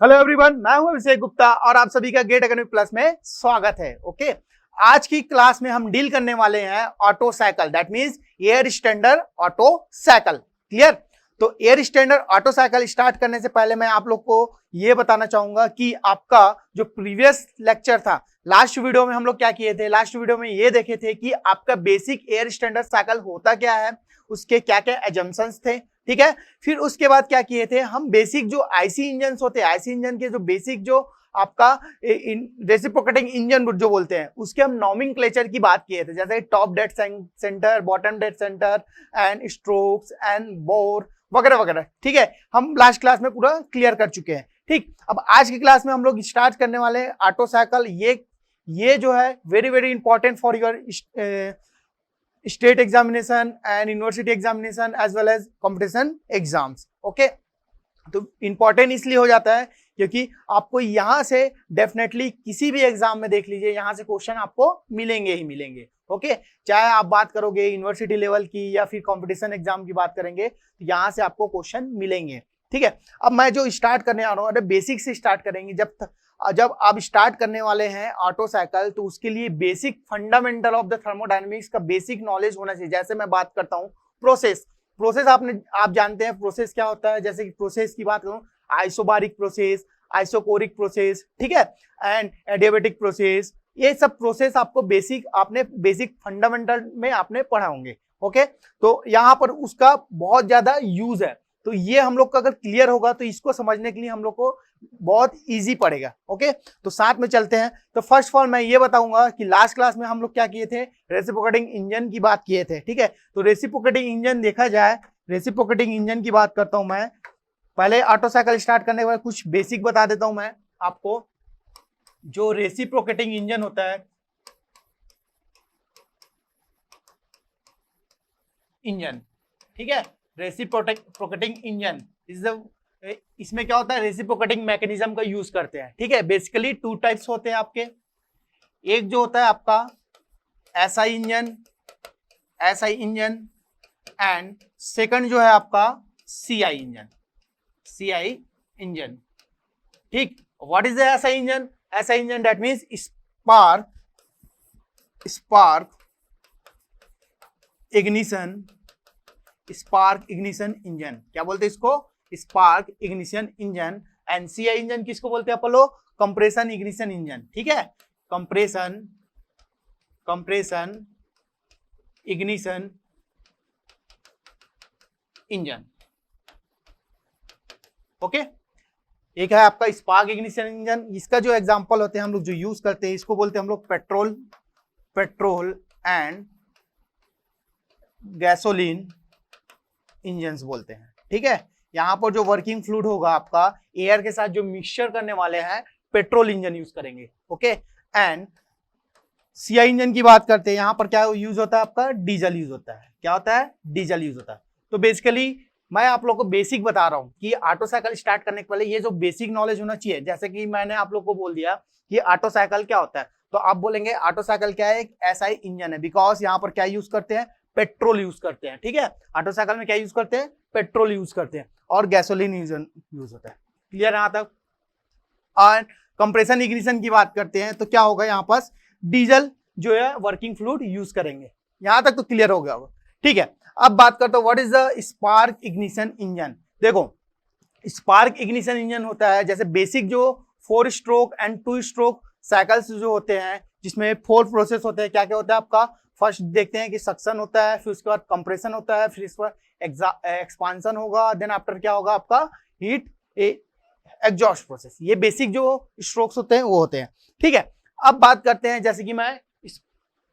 Hello everyone, मैं हूं अभिषेक गुप्ता और आप सभी का गेट एकेडमी प्लस में स्वागत है। ओके, आज की क्लास में हम डील करने वाले हैं Otto cycle, that means air standard Otto cycle. Clear? तो air standard Otto cycle start करने से पहले मैं आप लोग को ये बताना चाहूंगा कि आपका जो प्रीवियस लेक्चर था, लास्ट वीडियो में हम लोग क्या किए थे। लास्ट वीडियो में ये देखे थे कि आपका बेसिक एयर स्टैंडर्ड साइकिल होता क्या है, उसके क्या क्या एजम्पशंस थे। ठीक है, फिर उसके बाद क्या किए थे हम, बेसिक जो आईसी इंजन होते हैं, आईसी इंजन के जो बेसिक जो आपका रेसिप्रोकेटिंग इंजन जो बोलते हैं, उसके हम नॉमेनक्लेचर की बात किए थे, जैसे top dead centre, bottom dead centre and strokes and bore वगैरह वगैरह। ठीक है, हम लास्ट क्लास में पूरा क्लियर कर चुके हैं। ठीक, अब आज की क्लास में हम लोग स्टार्ट करने वाले हैं ऑटो साइकिल। ये जो है very very important for your state examination and university examination as well as competition exams. Okay, तो इंपॉर्टेंट इसलिए हो जाता है क्योंकि आपको यहां से डेफिनेटली किसी भी एग्जाम में देख लीजिए, यहां से क्वेश्चन आपको मिलेंगे ही मिलेंगे। ओके, चाहे आप बात करोगे यूनिवर्सिटी लेवल की या फिर कंपटीशन एग्जाम की बात करेंगे, तो यहां से आपको क्वेश्चन मिलेंगे। ठीक है, अब मैं जो स्टार्ट करने आ रहा हूं, अरे बेसिक से स्टार्ट करेंगे। जब आप स्टार्ट करने वाले हैं ऑटो साइकिल, तो उसके लिए basic fundamental of the thermodynamics का बेसिक नॉलेज होना चाहिए। जैसे मैं बात करता हूं प्रोसेस, आप जानते हैं प्रोसेस क्या होता है। जैसे कि प्रोसेस की बात करूं, आइसोबारिक प्रोसेस, आइसोकोरिक प्रोसेस, ठीक है, एंड एडियाबेटिक प्रोसेस, ये सब प्रोसेस आपको बेसिक फंडामेंटल में आपने पढ़ा होंगे। ओके, तो यहाँ पर उसका बहुत ज्यादा यूज है, तो ये हम लोग का अगर क्लियर होगा तो इसको समझने के लिए हम लोग को बहुत इजी पड़ेगा। ओके, तो साथ में चलते हैं। तो फर्स्ट ऑफ ऑल मैं ये बताऊंगा कि लास्ट क्लास में हम लोग क्या किए थे, रेसिप्रोकेटिंग इंजन की बात किए थे। ठीक है, तो रेसिप्रोकेटिंग इंजन देखा जाए, रेसिप्रोकेटिंग इंजन की बात करता हूं मैं। पहले ऑटो साइकिल स्टार्ट करने के बाद कुछ बेसिक बता देता हूं मैं आपको। जो रेसिप्रोकेटिंग इंजन होता है, इंजन, ठीक है, रेसिप्रोकेटिंग इंजन इसमें क्या होता है, रेसिप्रोकेटिंग मैकेनिज्म का यूज करते हैं। ठीक है, बेसिकली टू टाइप्स होते हैं आपके। एक जो होता है आपका एसआई इंजन एंड सेकंड जो है आपका सीआई इंजन। ठीक, what is the SI engine? SI engine that means spark ignition engine. क्या बोलते हैं इसको? Spark ignition engine. And CI engine किसको बोलते हैं अपन लोग? Compression ignition engine. ठीक है, कंप्रेशन इग्निशन इंजन। ओके, एक है आपका स्पार्क इग्निशन इंजन। इसका जो एग्जांपल होते हैं हम लोग जो यूज करते हैं, इसको बोलते हैं हम लोग पेट्रोल एंड गैसोलीन इंजन बोलते हैं। ठीक है, यहां पर जो वर्किंग फ्लूइड होगा आपका, एयर के साथ जो मिक्सचर करने वाले हैं, पेट्रोल इंजन यूज करेंगे। ओके, एंड सीआई इंजन की बात करते हैं, यहां पर क्या यूज होता है आपका? डीजल यूज होता है। क्या होता है? डीजल यूज होता है। तो बेसिकली मैं आप लोग को बेसिक बता रहा हूं कि ऑटो साइकिल स्टार्ट करने के पहले ये जो बेसिक नॉलेज होना चाहिए। जैसे कि मैंने आप लोग को बोल दिया कि ऑटो साइकिल क्या होता है, तो आप बोलेंगे ऑटो साइकिल क्या है? एक एसआई इंजन है, बिकॉज यहाँ पर क्या यूज करते हैं? पेट्रोल यूज करते हैं। ठीक है, ऑटो साइकिल में क्या यूज करते हैं? पेट्रोल यूज करते हैं और गैसोलीन यूज होता है। क्लियर यहां तक? और कंप्रेशन इग्निशन की बात करते हैं तो क्या होगा, यहाँ पास डीजल जो है वर्किंग फ्लूइड यूज करेंगे। यहां तक तो क्लियर हो गया होगा। ठीक है, अब बात करते हैं what is the spark ignition engine. देखो, स्पार्क इग्निशन इंजन होता है जैसे बेसिक जो 4 स्ट्रोक एंड 2 स्ट्रोक साइकिल्स जो होते हैं, जिसमें 4 प्रोसेस होते हैं। क्या क्या होता है आपका? फर्स्ट देखते हैं कि सक्शन होता है, फिर उसके बाद कंप्रेशन होता है, फिर इसके बाद एक्सपांशन होगा, देन आफ्टर क्या होगा आपका? Heat exhaust process. ये बेसिक जो स्ट्रोक्स होते हैं वो होते हैं। ठीक है, अब बात करते हैं जैसे कि मैं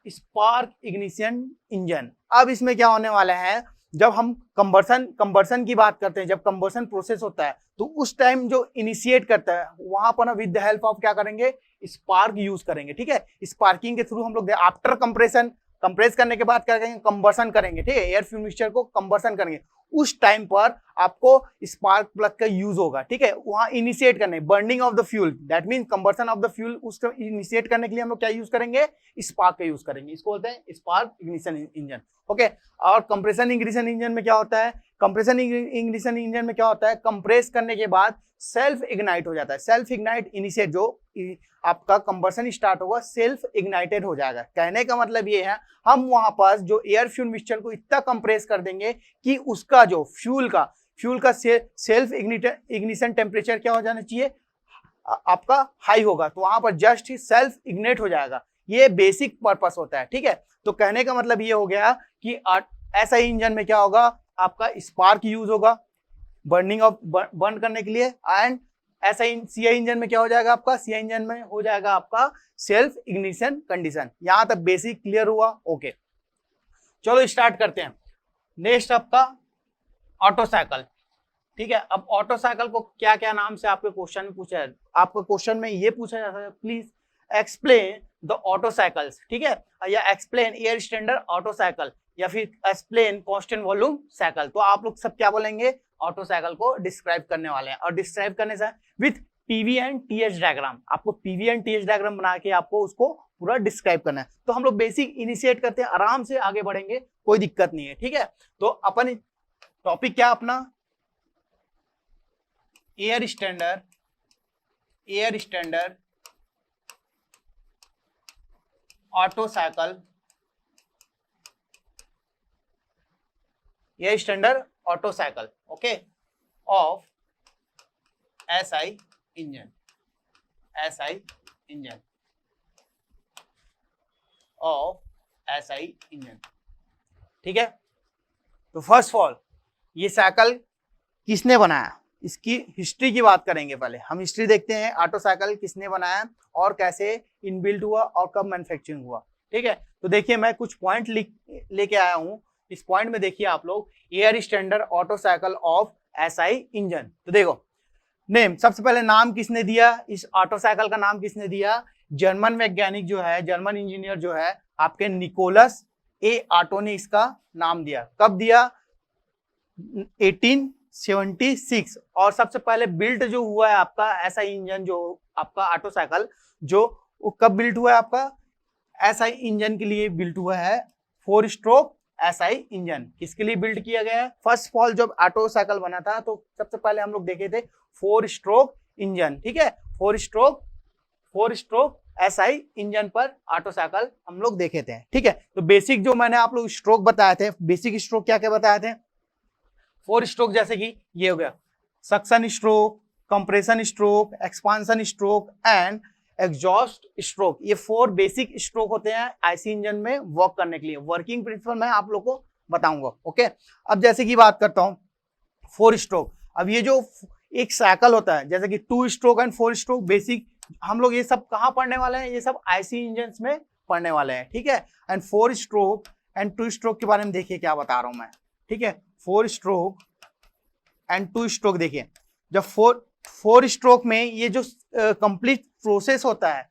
स्पार्क इग्निशन इंजन। अब इसमें क्या होने वाला है, जब हम कंबर्सन की बात करते हैं, जब कंबर्सन प्रोसेस होता है, तो उस टाइम जो इनिशिएट करता है वहां पर विद द हेल्प ऑफ क्या करेंगे? स्पार्क यूज करेंगे। ठीक है, स्पार्किंग के थ्रू हम लोग आफ्टर कंप्रेस करने के बाद क्या करेंगे? कंबर्सन करेंगे। ठीक है, एयर फ्यूल मिक्सचर को कंबर्सन करेंगे। उस टाइम पर आपको स्पार्क प्लग का यूज होगा। ठीक है, वहां इनिशिएट करने, burning of the fuel, that mean combustion of the fuel, उसको इनिशिएट करने के लिए हम लोग क्या यूज करेंगे? स्पार्क का यूज करेंगे। इसको बोलते हैं स्पार्क इग्निशन इंजन। ओके, और कंप्रेशन इग्निशन इंजन में क्या होता है? कंप्रेशन इग्निशन इंजन में क्या होता है, कंप्रेस करने के बाद सेल्फ इग्नाइट हो जाता है। सेल्फ इग्नाइट इनिशिएट, जो आपका कंबर्सन स्टार्ट होगा सेल्फ इग्नाइटेड हो जाएगा। कहने का मतलब ये है हम वहां पर जो एयर फ्यूल मिक्सचर को इतना कंप्रेस कर देंगे कि उसका जो फ्यूल का सेल्फ इग्निशन टेम्परेचर क्या हो जाना चाहिए, आपका हाई होगा, तो वहां पर जस्ट ही सेल्फ इग्नेट हो जाएगा। ये बेसिक पर्पस होता है, ठीक है। तो कहने का मतलब ये हो गया कि ऐसा इंजन में क्या होगा, आपका स्पार्क यूज होगा बर्न करने के लिए, एंड ऐसा सीआई इंजन में क्या हो जाएगा, आपका सीआई इंजन में हो जाएगा आपका सेल्फ इग्निशन कंडीशन। यहां तक बेसिक क्लियर हुआ, ओके। चलो स्टार्ट करते हैं। नेक्स्ट आपका ऑटो साइकिल, ठीक है। अब ऑटो साइकिल को क्या क्या नाम से आपके क्वेश्चन में पूछा है, आपके क्वेश्चन में ये पूछा जाता है, please explain the auto cycles, ठीक है, या explain air standard Otto cycle, या फिर एक्सप्लेन कांस्टेंट वॉल्यूम साइकिल। तो आप लोग सब क्या बोलेंगे, ऑटो साइकिल को डिस्क्राइब करने वाले हैं, और डिस्क्राइब करने से with PV and TH diagram, आपको पीवी एंड टीएच डायग्राम बना के आपको उसको पूरा डिस्क्राइब करना है। तो हम लोग बेसिक इनिशिएट करते हैं, आराम से आगे बढ़ेंगे, कोई दिक्कत नहीं है, ठीक है। तो अपन टॉपिक क्या अपना, air standard Otto cycle, air standard Otto cycle, okay, of SI engine of SI engine, ठीक है। तो फर्स्ट ऑफ ऑल ये साइकिल किसने बनाया, इसकी हिस्ट्री की बात करेंगे। पहले हम हिस्ट्री देखते हैं, ऑटो साइकिल किसने बनाया और कैसे इनबिल्ट हुआ और कब मैन्युफैक्चरिंग हुआ, ठीक है। तो देखिए मैं कुछ पॉइंट लेके आया हूं, इस पॉइंट में देखिए आप लोग, air standard Otto cycle of SI engine. तो देखो नेम, सबसे पहले नाम किसने दिया, इस ऑटो साइकिल का नाम किसने दिया, जर्मन वैज्ञानिक जो है, जर्मन इंजीनियर जो है आपके निकोलस ए ऑटो ने इसका नाम दिया। कब दिया, 1876। और सबसे पहले बिल्ट जो हुआ है आपका ऐसा इंजन, जो आपका ऑटो साइकिल जो कब बिल्ट हुआ है, आपका ऐसा इंजन के लिए बिल्ट हुआ है, 4 स्ट्रोक एसआई इंजन। किसके लिए बिल्ड किया गया है, फर्स्ट ऑफ ऑल जब ऑटो साइकिल बना था तो सबसे पहले हम लोग देखे थे 4 स्ट्रोक इंजन, ठीक है, 4 स्ट्रोक एसआई इंजन पर ऑटो साइकिल हम लोग देखे थे, ठीक है। तो बेसिक जो मैंने आप लोग स्ट्रोक बताए थे, बेसिक स्ट्रोक क्या क्या बताए थे, 4 स्ट्रोक, जैसे कि ये हो गया suction stroke, compression stroke, expansion stroke and exhaust stroke. ये 4 बेसिक स्ट्रोक होते हैं आईसी इंजन में वर्क करने के लिए। वर्किंग प्रिंसिपल मैं आप लोग को बताऊंगा, ओके। अब जैसे कि बात करता हूं 4 स्ट्रोक, अब ये जो एक साइकिल होता है जैसे कि 2 स्ट्रोक एंड 4 स्ट्रोक, बेसिक हम लोग ये सब कहां पढ़ने वाले हैं, ये सब आईसी इंजन में पढ़ने वाले हैं, ठीक है। एंड 4 स्ट्रोक एंड 2 स्ट्रोक के बारे में देखिए क्या बता रहा हूं मैं, ठीक है। 4 स्ट्रोक एंड 2 स्ट्रोक, देखिए जब 4 स्ट्रोक में ये जो कंप्लीट प्रोसेस होता है,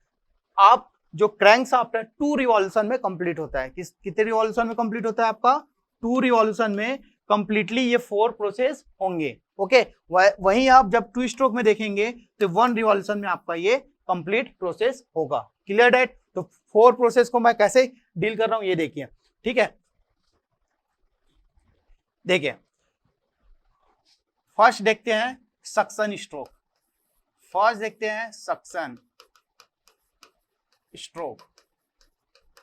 आप जो क्रैंकशाफ्ट है 2 रिवॉल्यूशन में कंप्लीट होता है। कितने रिवॉल्यूशन में कंप्लीट होता है, आपका 2 रिवॉल्यूशन में कंप्लीटली ये 4 प्रोसेस होंगे, ओके। वहीं आप जब 2 स्ट्रोक में देखेंगे तो 1 रिवॉल्यूशन में आपका ये कंप्लीट प्रोसेस होगा। Clear that. तो 4 प्रोसेस को मैं कैसे डील कर रहा हूं ये देखिए, ठीक है। देखिए फर्स्ट देखते हैं सक्शन स्ट्रोक, स्ट्रोक।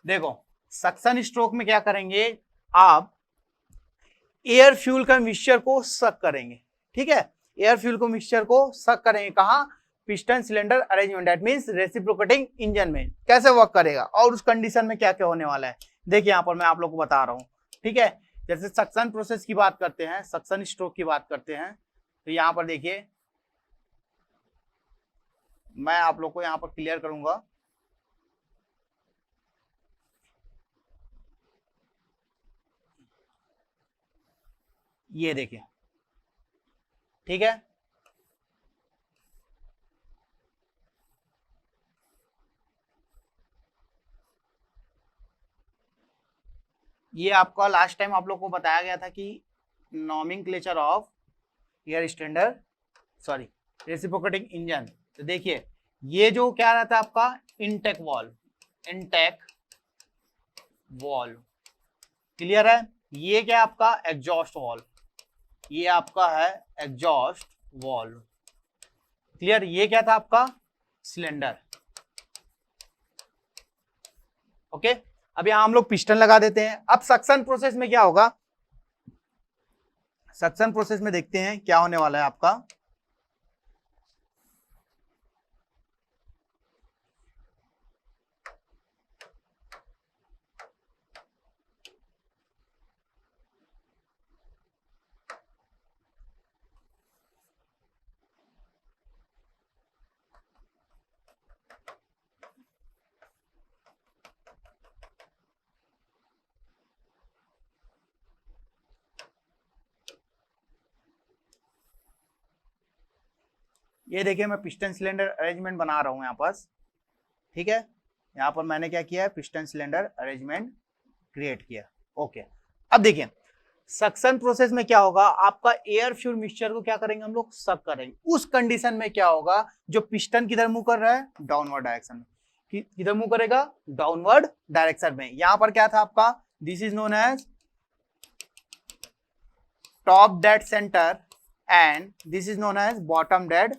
देखो सक्शन स्ट्रोक में क्या करेंगे, आप एयर फ्यूल का मिक्सचर को सक करेंगे, ठीक है। एयर फ्यूल को मिक्सचर को सक करेंगे कहां, piston cylinder arrangement, that means reciprocating engine में कैसे वर्क करेगा और उस कंडीशन में क्या क्या होने वाला है। देखिए यहां पर मैं आप लोग को बता रहा हूं, ठीक है। जैसे सक्शन प्रोसेस की बात करते हैं, सक्शन स्ट्रोक की बात करते हैं, तो यहां पर देखिए मैं आप लोग को यहां पर क्लियर करूंगा। ये देखिए, ठीक है। ये आपका लास्ट टाइम आप लोग को बताया गया था कि nomenclature of air standard, sorry reciprocating engine. तो देखिए ये जो क्या रहता है आपका इनटेक वॉल्व, क्लियर है। ये क्या आपका एग्जॉस्ट वॉल्व, ये आपका है एग्जॉस्ट वाल्व। क्लियर? ये क्या था आपका सिलेंडर। ओके, अब यहां हम लोग पिस्टन लगा देते हैं। अब सक्शन प्रोसेस में क्या होगा, सक्शन प्रोसेस में देखते हैं क्या होने वाला है आपका। ये देखिए मैं पिस्टन सिलेंडर अरेंजमेंट बना रहा हूं यहां पास, ठीक है। यहां पर मैंने क्या किया है, पिस्टन सिलेंडर अरेंजमेंट क्रिएट किया। ओके, अब देखिए सक्शन प्रोसेस में क्या होगा, आपका एयर फ्यूल मिक्सचर को क्या करेंगे हम लोग, सक करेंगे। उस कंडीशन में क्या होगा, जो पिस्टन किधर मूव कर रहा है, डाउनवर्ड डायरेक्शन में। किधर मूव करेगा, डाउनवर्ड डायरेक्शन में। यहां पर क्या था आपका, this is known as top dead centre and this is known as bottom dead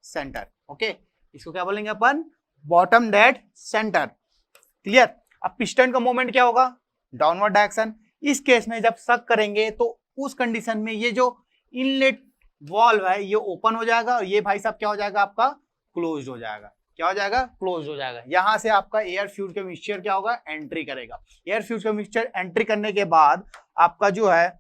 centre. Okay, इसको क्या बोलेंगे अपन, बॉटम डेड सेंटर। क्लियर? अब पिस्टन का मोमेंट क्या होगा, डाउनवर्ड डायरेक्शन। इस केस में जब सक करेंगे तो उस कंडीशन में ये जो इनलेट वाल्व है ये ओपन हो जाएगा और ये भाई साहब क्या हो जाएगा आपका, क्लोज हो जाएगा। क्या हो जाएगा, क्लोज हो जाएगा। यहां से आपका एयर फ्यूल का मिक्सचर क्या होगा, एंट्री करेगा। एयर फ्यूल का मिक्सचर एंट्री करने के बाद आपका जो है,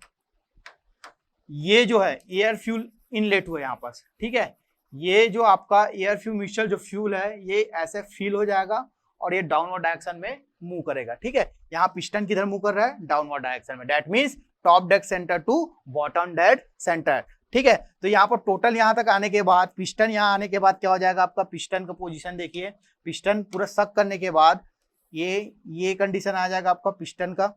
ये जो है एयर फ्यूल इनलेट हुआ यहां पास, ठीक है। ये जो आपका एयर फ्यूल मिक्सचर जो फ्यूल है ये ऐसे फिल हो जाएगा और ये डाउनवर्ड डायरेक्शन में मूव करेगा, ठीक है। यहाँ पिस्टन किधर मूव कर रहा है, डाउनवर्ड डायरेक्शन में। That means top dead centre to bottom dead centre, ठीक है। तो यहाँ पर टोटल यहाँ तक आने के बाद, पिस्टन यहाँ आने के बाद क्या हो जाएगा आपका, पिस्टन का पोजीशन देखिए। पिस्टन पूरा सक करने के बाद ये कंडीशन आ जाएगा आपका पिस्टन का,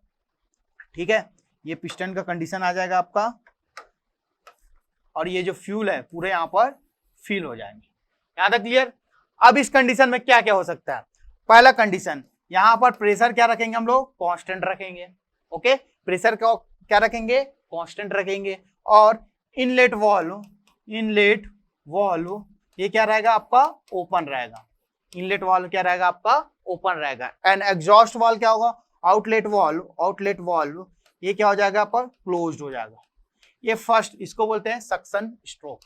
ठीक है। ये पिस्टन का कंडीशन आ जाएगा आपका और ये जो फ्यूल है पूरे यहाँ पर फिल हो जाएंगे। यहां तक क्लियर? अब इस कंडीशन में क्या क्या हो सकता है, पहला कंडीशन यहां पर प्रेशर क्या रखेंगे हम लोग, कांस्टेंट रखेंगे। ओके, प्रेशर को क्या रखेंगे, कांस्टेंट रखेंगे। और इनलेट वाल्व ये क्या रहेगा आपका, ओपन रहेगा। इनलेट वाल्व क्या रहेगा आपका, ओपन रहेगा। एंड एग्जॉस्ट वाल्व क्या होगा, आउटलेट वाल्व ये क्या हो जाएगा आपका, क्लोज्ड हो जाएगा। ये फर्स्ट, इसको बोलते हैं सक्शन स्ट्रोक।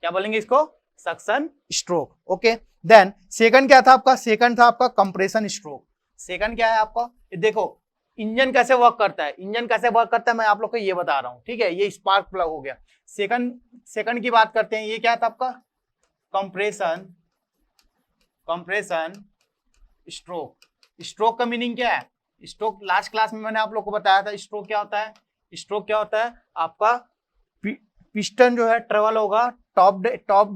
क्या बोलेंगे इसको, suction stroke. Okay, then second क्या था आपका, सेकंड था आपका कंप्रेशन स्ट्रोक। सेकंड क्या है आपका, देखो इंजन कैसे वर्क करता है, इंजन कैसे वर्क करता है मैं आप लोग को ये बता रहा हूं, ठीक है। ये स्पार्क प्लग हो गया। सेकंड की बात करते हैं, ये क्या था आपका, कंप्रेशन स्ट्रोक। स्ट्रोक का मीनिंग क्या है, स्ट्रोक लास्ट क्लास में मैंने आप लोग को बताया था। स्ट्रोक क्या होता है, स्ट्रोक क्या होता है आपका, पिस्टन जो है ट्रेवल होगा top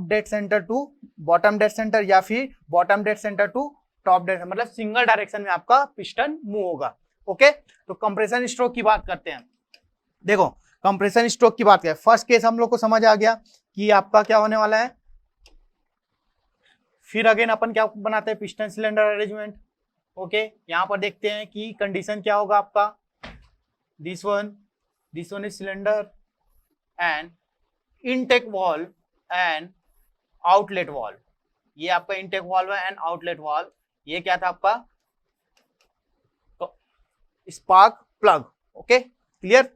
dead centre to bottom dead centre या फिर bottom dead centre to top dead, मतलब सिंगल डायरेक्शन में आपका पिस्टन मूव होगा। ओके, तो कंप्रेशन स्ट्रोक की बात करते हैं। देखो कंप्रेशन स्ट्रोक की बात करें, फर्स्ट केस हम लोग को समझ आ गया कि आपका क्या होने वाला है। फिर अगेन अपन क्या बनाते हैं, पिस्टन सिलेंडर अरेंजमेंट। ओके, यहां पर देखते हैं कि कंडीशन क्या होगा आपका, this one is cylinder and intake valve and outlet valve. ये आपका इनटेक वाल्व है एंड आउटलेट वाल्व। ये क्या था आपका, तो स्पार्क प्लग। Okay, clear?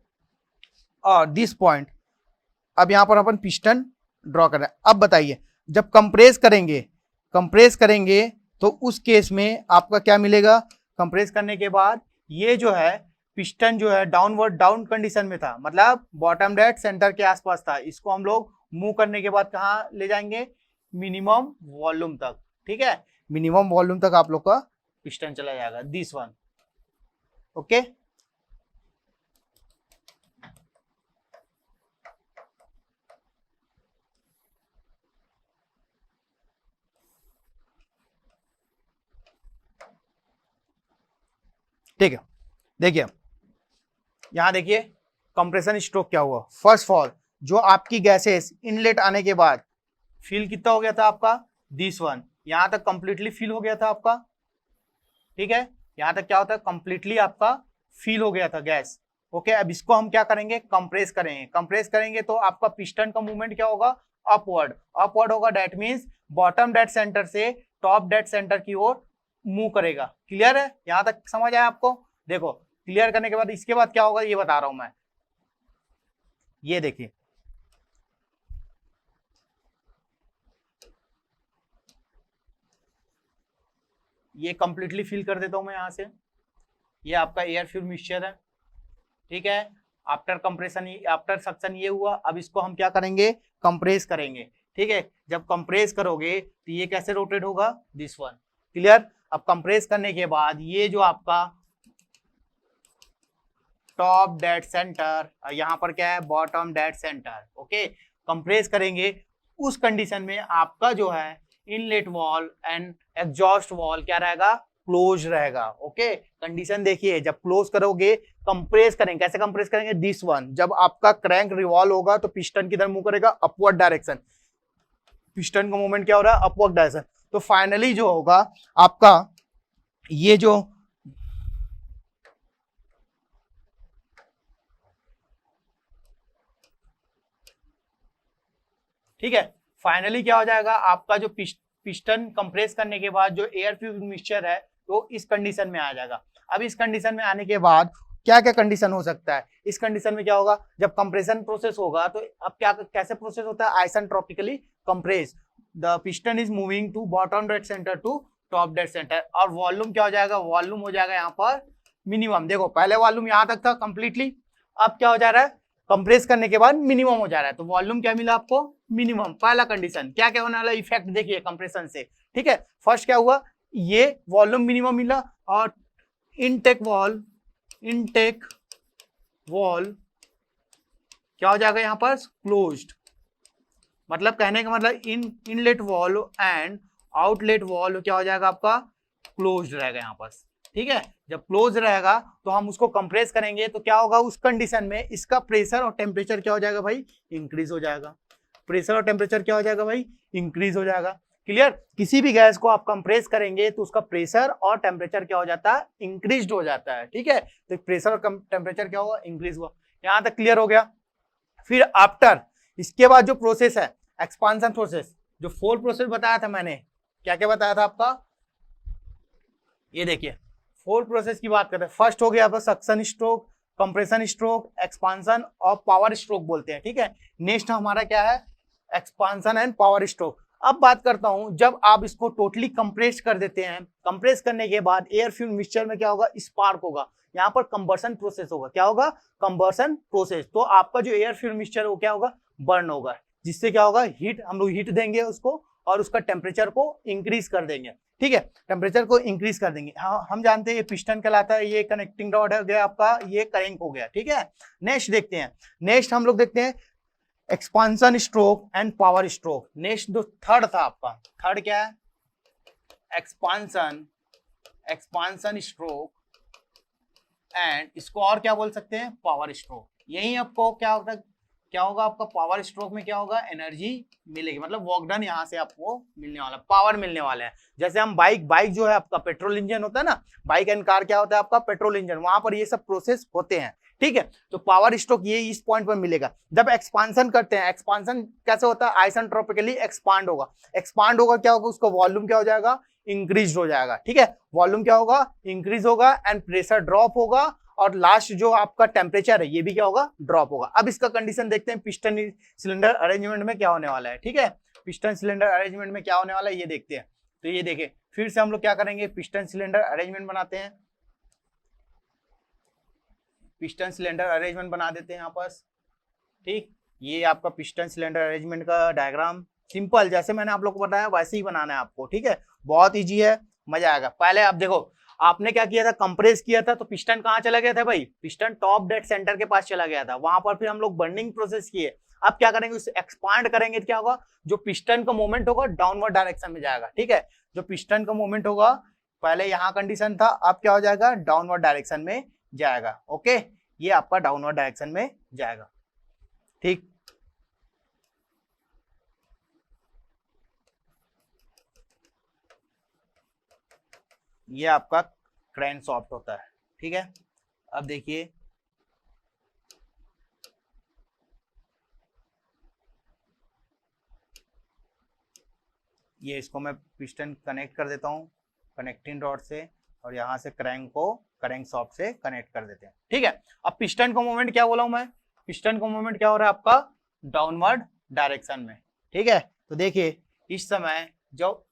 और दिस पॉइंट, अब यहां पर अपन पिस्टन ड्रॉ कर रहे हैं। अब बताइए, जब कंप्रेस करेंगे तो उस केस में आपका क्या मिलेगा, कंप्रेस करने के बाद ये जो है पिस्टन जो है डाउन कंडीशन में था, मतलब बॉटम डेड सेंटर के आसपास था। इसको हम लोग मूव करने के बाद कहाँ ले जाएंगे, मिनिमम वॉल्यूम तक, ठीक है। मिनिमम वॉल्यूम तक आप लोग का पिस्टन चला जाएगा, दिस वन। ओके, ठीक है। देखिए यहां देखिए कंप्रेशन स्ट्रोक क्या हुआ। फर्स्ट ऑफ ऑल जो आपकी गैसेस इनलेट आने के बाद फिल कितना हो गया था आपका, दिस वन, यहां तक कंप्लीटली फिल हो गया था आपका, ठीक है। यहां तक क्या होता है, कंप्लीटली आपका फिल हो गया था गैस, ओके, अब इसको हम क्या करेंगे, कंप्रेस करेंगे। कंप्रेस करेंगे तो आपका पिस्टन का मूवमेंट क्या होगा, अपवर्ड। अपवर्ड होगा, that means bottom dead centre से टॉप डेड सेंटर की ओर मूव करेगा। क्लियर है, यहां तक समझ आया आपको? देखो, क्लियर करने के बाद इसके बाद क्या होगा ये बता रहा हूं मैं। ये देखिए, ये कंप्लीटली फिल कर देता हूं मैं यहां से। ये आपका एयर फ्यूल मिक्सचर है, ठीक है। आफ्टर कंप्रेशन, आफ्टर सक्शन ये हुआ। अब इसको हम क्या करेंगे, कंप्रेस करेंगे, ठीक है। जब कंप्रेस करोगे तो ये कैसे रोटेट होगा, दिस वन। क्लियर। अब कंप्रेस करने के बाद ये जो आपका टॉप डेड सेंटर, यहाँ पर क्या है, bottom dead centre. Okay, compress करेंगे, उस कंडीशन में आपका जो है inlet valve and exhaust valve क्या रहेगा, क्लोज रहेगा। ओके, कंडीशन देखिए, जब क्लोज करोगे, कंप्रेस करेंगे, कैसे कंप्रेस करेंगे, दिस वन। जब आपका क्रैंक रिवॉल्व होगा तो पिस्टन किधर मूव करेगा, अपवर्ड डायरेक्शन। पिस्टन का मूवमेंट क्या हो रहा है, अपवर्ड डायरेक्शन। तो फाइनली जो होगा आपका ये जो ठीक है, फाइनली क्या हो जाएगा आपका जो पिस्टन कंप्रेस करने के बाद जो एयर फ्यूल मिक्सचर है वो इस कंडीशन में आ जाएगा। अब इस कंडीशन में आने के बाद क्या क्या कंडीशन हो सकता है, इस कंडीशन में क्या होगा, जब कंप्रेशन प्रोसेस होगा तो अब क्या कैसे प्रोसेस होता है, isentropically compress, the piston is moving to bottom dead centre to top dead centre. और वॉल्यूम क्या हो जाएगा, वॉल्यूम हो जाएगा यहाँ पर मिनिमम। देखो, पहले वॉल्यूम यहाँ तक था कंप्लीटली, अब क्या हो जा रहा है, कंप्रेस करने के बाद मिनिमम हो जा रहा है। तो वॉल्यूम क्या मिला आपको, मिनिमम। पहला कंडीशन क्या क्या होने वाला इफेक्ट देखिए कंप्रेशन से, ठीक है। फर्स्ट क्या हुआ, ये वॉल्यूम मिनिमम मिला, और इनटेक वॉल क्या हो जाएगा यहाँ पर, क्लोज्ड। मतलब कहने का मतलब inlet valve and outlet valve क्या हो जाएगा आपका, क्लोज्ड रहेगा यहाँ पर, ठीक है। जब क्लोज रहेगा तो हम उसको कंप्रेस करेंगे तो क्या होगा, उस कंडीशन में इसका प्रेशर और टेम्परेचर क्या हो जाएगा भाई, इंक्रीज हो जाएगा। प्रेशर और टेम्परेचर क्या हो जाएगा भाई, इंक्रीज हो जाएगा। क्लियर। किसी भी गैस को आप कंप्रेस करेंगे तो उसका प्रेशर और टेम्परेचर क्या हो जाता है, इंक्रीज हो जाता है, ठीक है। तो प्रेशर और टेम्परेचर क्या हुआ, इंक्रीज हुआ। यहां तक क्लियर हो गया। फिर आफ्टर, इसके बाद जो प्रोसेस है एक्सपांशन प्रोसेस, जो 4 प्रोसेस बताया था मैंने, क्या क्या बताया था आपका, ये देखिए 4 प्रोसेस की बात करते हैं। फर्स्ट हो गया आपका suction stroke, compression stroke, expansion और पावर स्ट्रोक बोलते हैं, ठीक है। नेक्स्ट हमारा क्या है, एक्सपांशन एंड पावर स्ट्रोक। अब बात करता हूं, जब आप इसको टोटली कंप्रेस कर देते हैं, कंप्रेस करने के बाद एयर फ्यूल मिक्सचर में क्या होगा, स्पार्क होगा, यहाँ पर कंबर्सन प्रोसेस होगा। क्या होगा, कंबर्सन प्रोसेस। तो आपका जो एयर फ्यूल मिक्सचर वो क्या होगा, बर्न होगा, जिससे क्या होगा, हीट, हम लोग हीट देंगे उसको और उसका टेम्परेचर को इंक्रीज कर देंगे, ठीक है। टेम्परेचर को इंक्रीज कर देंगे। हाँ, हम जानते हैं ये पिस्टन कहलाता है, ये कनेक्टिंग रॉड हो गया आपका, ये क्रैंक हो गया, ठीक है। नेक्स्ट देखते हैं, नेक्स्ट हम लोग देखते हैं expansion stroke and power stroke. Next जो थर्ड था आपका, थर्ड क्या है, एक्सपांशन स्ट्रोक एंड इसको और क्या बोल सकते हैं, पावर स्ट्रोक। यही आपको क्या होगा आपका पावर स्ट्रोक में क्या होगा, एनर्जी मिलेगी, मतलब वर्क डन यहाँ से आपको मिलने वाला, पावर मिलने वाला है। जैसे हम बाइक जो है आपका पेट्रोल इंजन होता है ना, बाइक एंड कार क्या होता है आपका, पेट्रोल इंजन, वहां पर ये सब प्रोसेस होते हैं, ठीक है। तो पावर स्ट्रोक ये इस पॉइंट पर मिलेगा। जब एक्सपांशन करते हैं, एक्सपांशन कैसे होता है, आइसेंट्रोपिकली एक्सपांड होगा। एक्सपांड होगा क्या होगा, उसका वॉल्यूम क्या हो जाएगा, इंक्रीज हो जाएगा, ठीक है। वॉल्यूम क्या होगा, इंक्रीज होगा एंड प्रेशर ड्रॉप होगा, और लास्ट जो आपका टेम्परेचर है ये भी क्या होगा, ड्रॉप होगा। अब इसका कंडीशन देखते हैं पिस्टन सिलेंडर अरेंजमेंट में क्या होने वाला है, ठीक है। पिस्टन सिलेंडर अरेंजमेंट में क्या होने वाला है ये देखते हैं। तो ये देखिए, फिर से हम लोग क्या करेंगे, पिस्टन सिलेंडर अरेंजमेंट बनाते हैं, पिस्टन सिलेंडर अरेंजमेंट बना देते हैं यहाँ पर, ठीक। ये आपका पिस्टन सिलेंडर अरेंजमेंट का डायग्राम, सिंपल जैसे मैंने आप लोग को बताया वैसे ही बनाना है आपको, ठीक है। बहुत इजी है, मजा आएगा। पहले आप देखो, आपने क्या किया था, कंप्रेस किया था, तो पिस्टन कहाँ चला गया था भाई, पिस्टन टॉप डेड सेंटर के पास चला गया था, वहां पर फिर हम लोग बर्निंग प्रोसेस किए। अब क्या करेंगे, उसे एक्सपांड करेंगे तो क्या होगा, जो पिस्टन का मूवमेंट होगा डाउनवर्ड डायरेक्शन में जाएगा, ठीक है। जो पिस्टन का मूवमेंट होगा, पहले यहाँ कंडीशन था, अब क्या हो जाएगा, डाउनवर्ड डायरेक्शन में जाएगा, ओके। ये आपका डाउनवर्ड डायरेक्शन में जाएगा, ठीक। ये आपका क्रैंक सॉफ्ट होता है, ठीक है। अब देखिए ये इसको मैं पिस्टन कनेक्ट कर देता हूँ कनेक्टिंग रॉड से, और यहाँ से क्रैंक को क्रैंक शॉफ्ट से कनेक्ट कर देते हैं। ठीक है, अब पिस्टन का मूवमेंट क्या बोला हूं मैं, पिस्टन का मूवमेंट क्या हो रहा है आपका डाउनवर्ड डायरेक्शन में। ठीक है, तो देखिए इस समय जो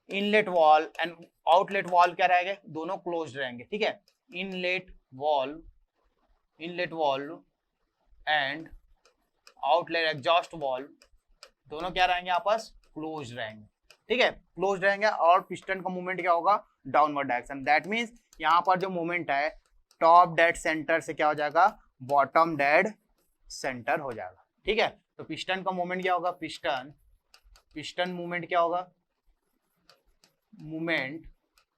inlet valve and outlet valve क्या रहेंगे, दोनों क्लोज्ड रहेंगे। ठीक है, inlet valve and outlet exhaust valve दोनों क्या रहेंगे, आपस क्लोज रहेंगे। ठीक है, क्लोज रहेंगे, और पिस्टन का मूवमेंट क्या होगा डाउनवर्ड डायरेक्शन। दैट मींस यहाँ पर जो मूवमेंट है टॉप डेड सेंटर से क्या हो जाएगा बॉटम डेड सेंटर हो जाएगा। ठीक है, तो पिस्टन का मूवमेंट क्या होगा, पिस्टन मूवमेंट क्या होगा,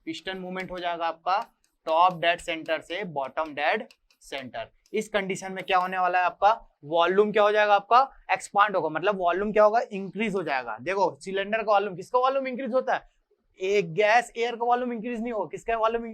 पिस्टन मूवमेंट हो जाएगा आपका टॉप डेड सेंटर से बॉटम डेड सेंटर। इस कंडीशन में क्या होने वाला है, आपका वॉल्यूम क्या हो जाएगा, आपका एक्सपांड होगा, मतलब वॉल्यूम क्या होगा इंक्रीज हो जाएगा। देखो सिलेंडर का वॉल्यूम, किसका वॉल्यूम इंक्रीज होता है, एक गैस एयर का वॉल्यूम इंक्रीज नहीं होगा, किसका वॉल्यूम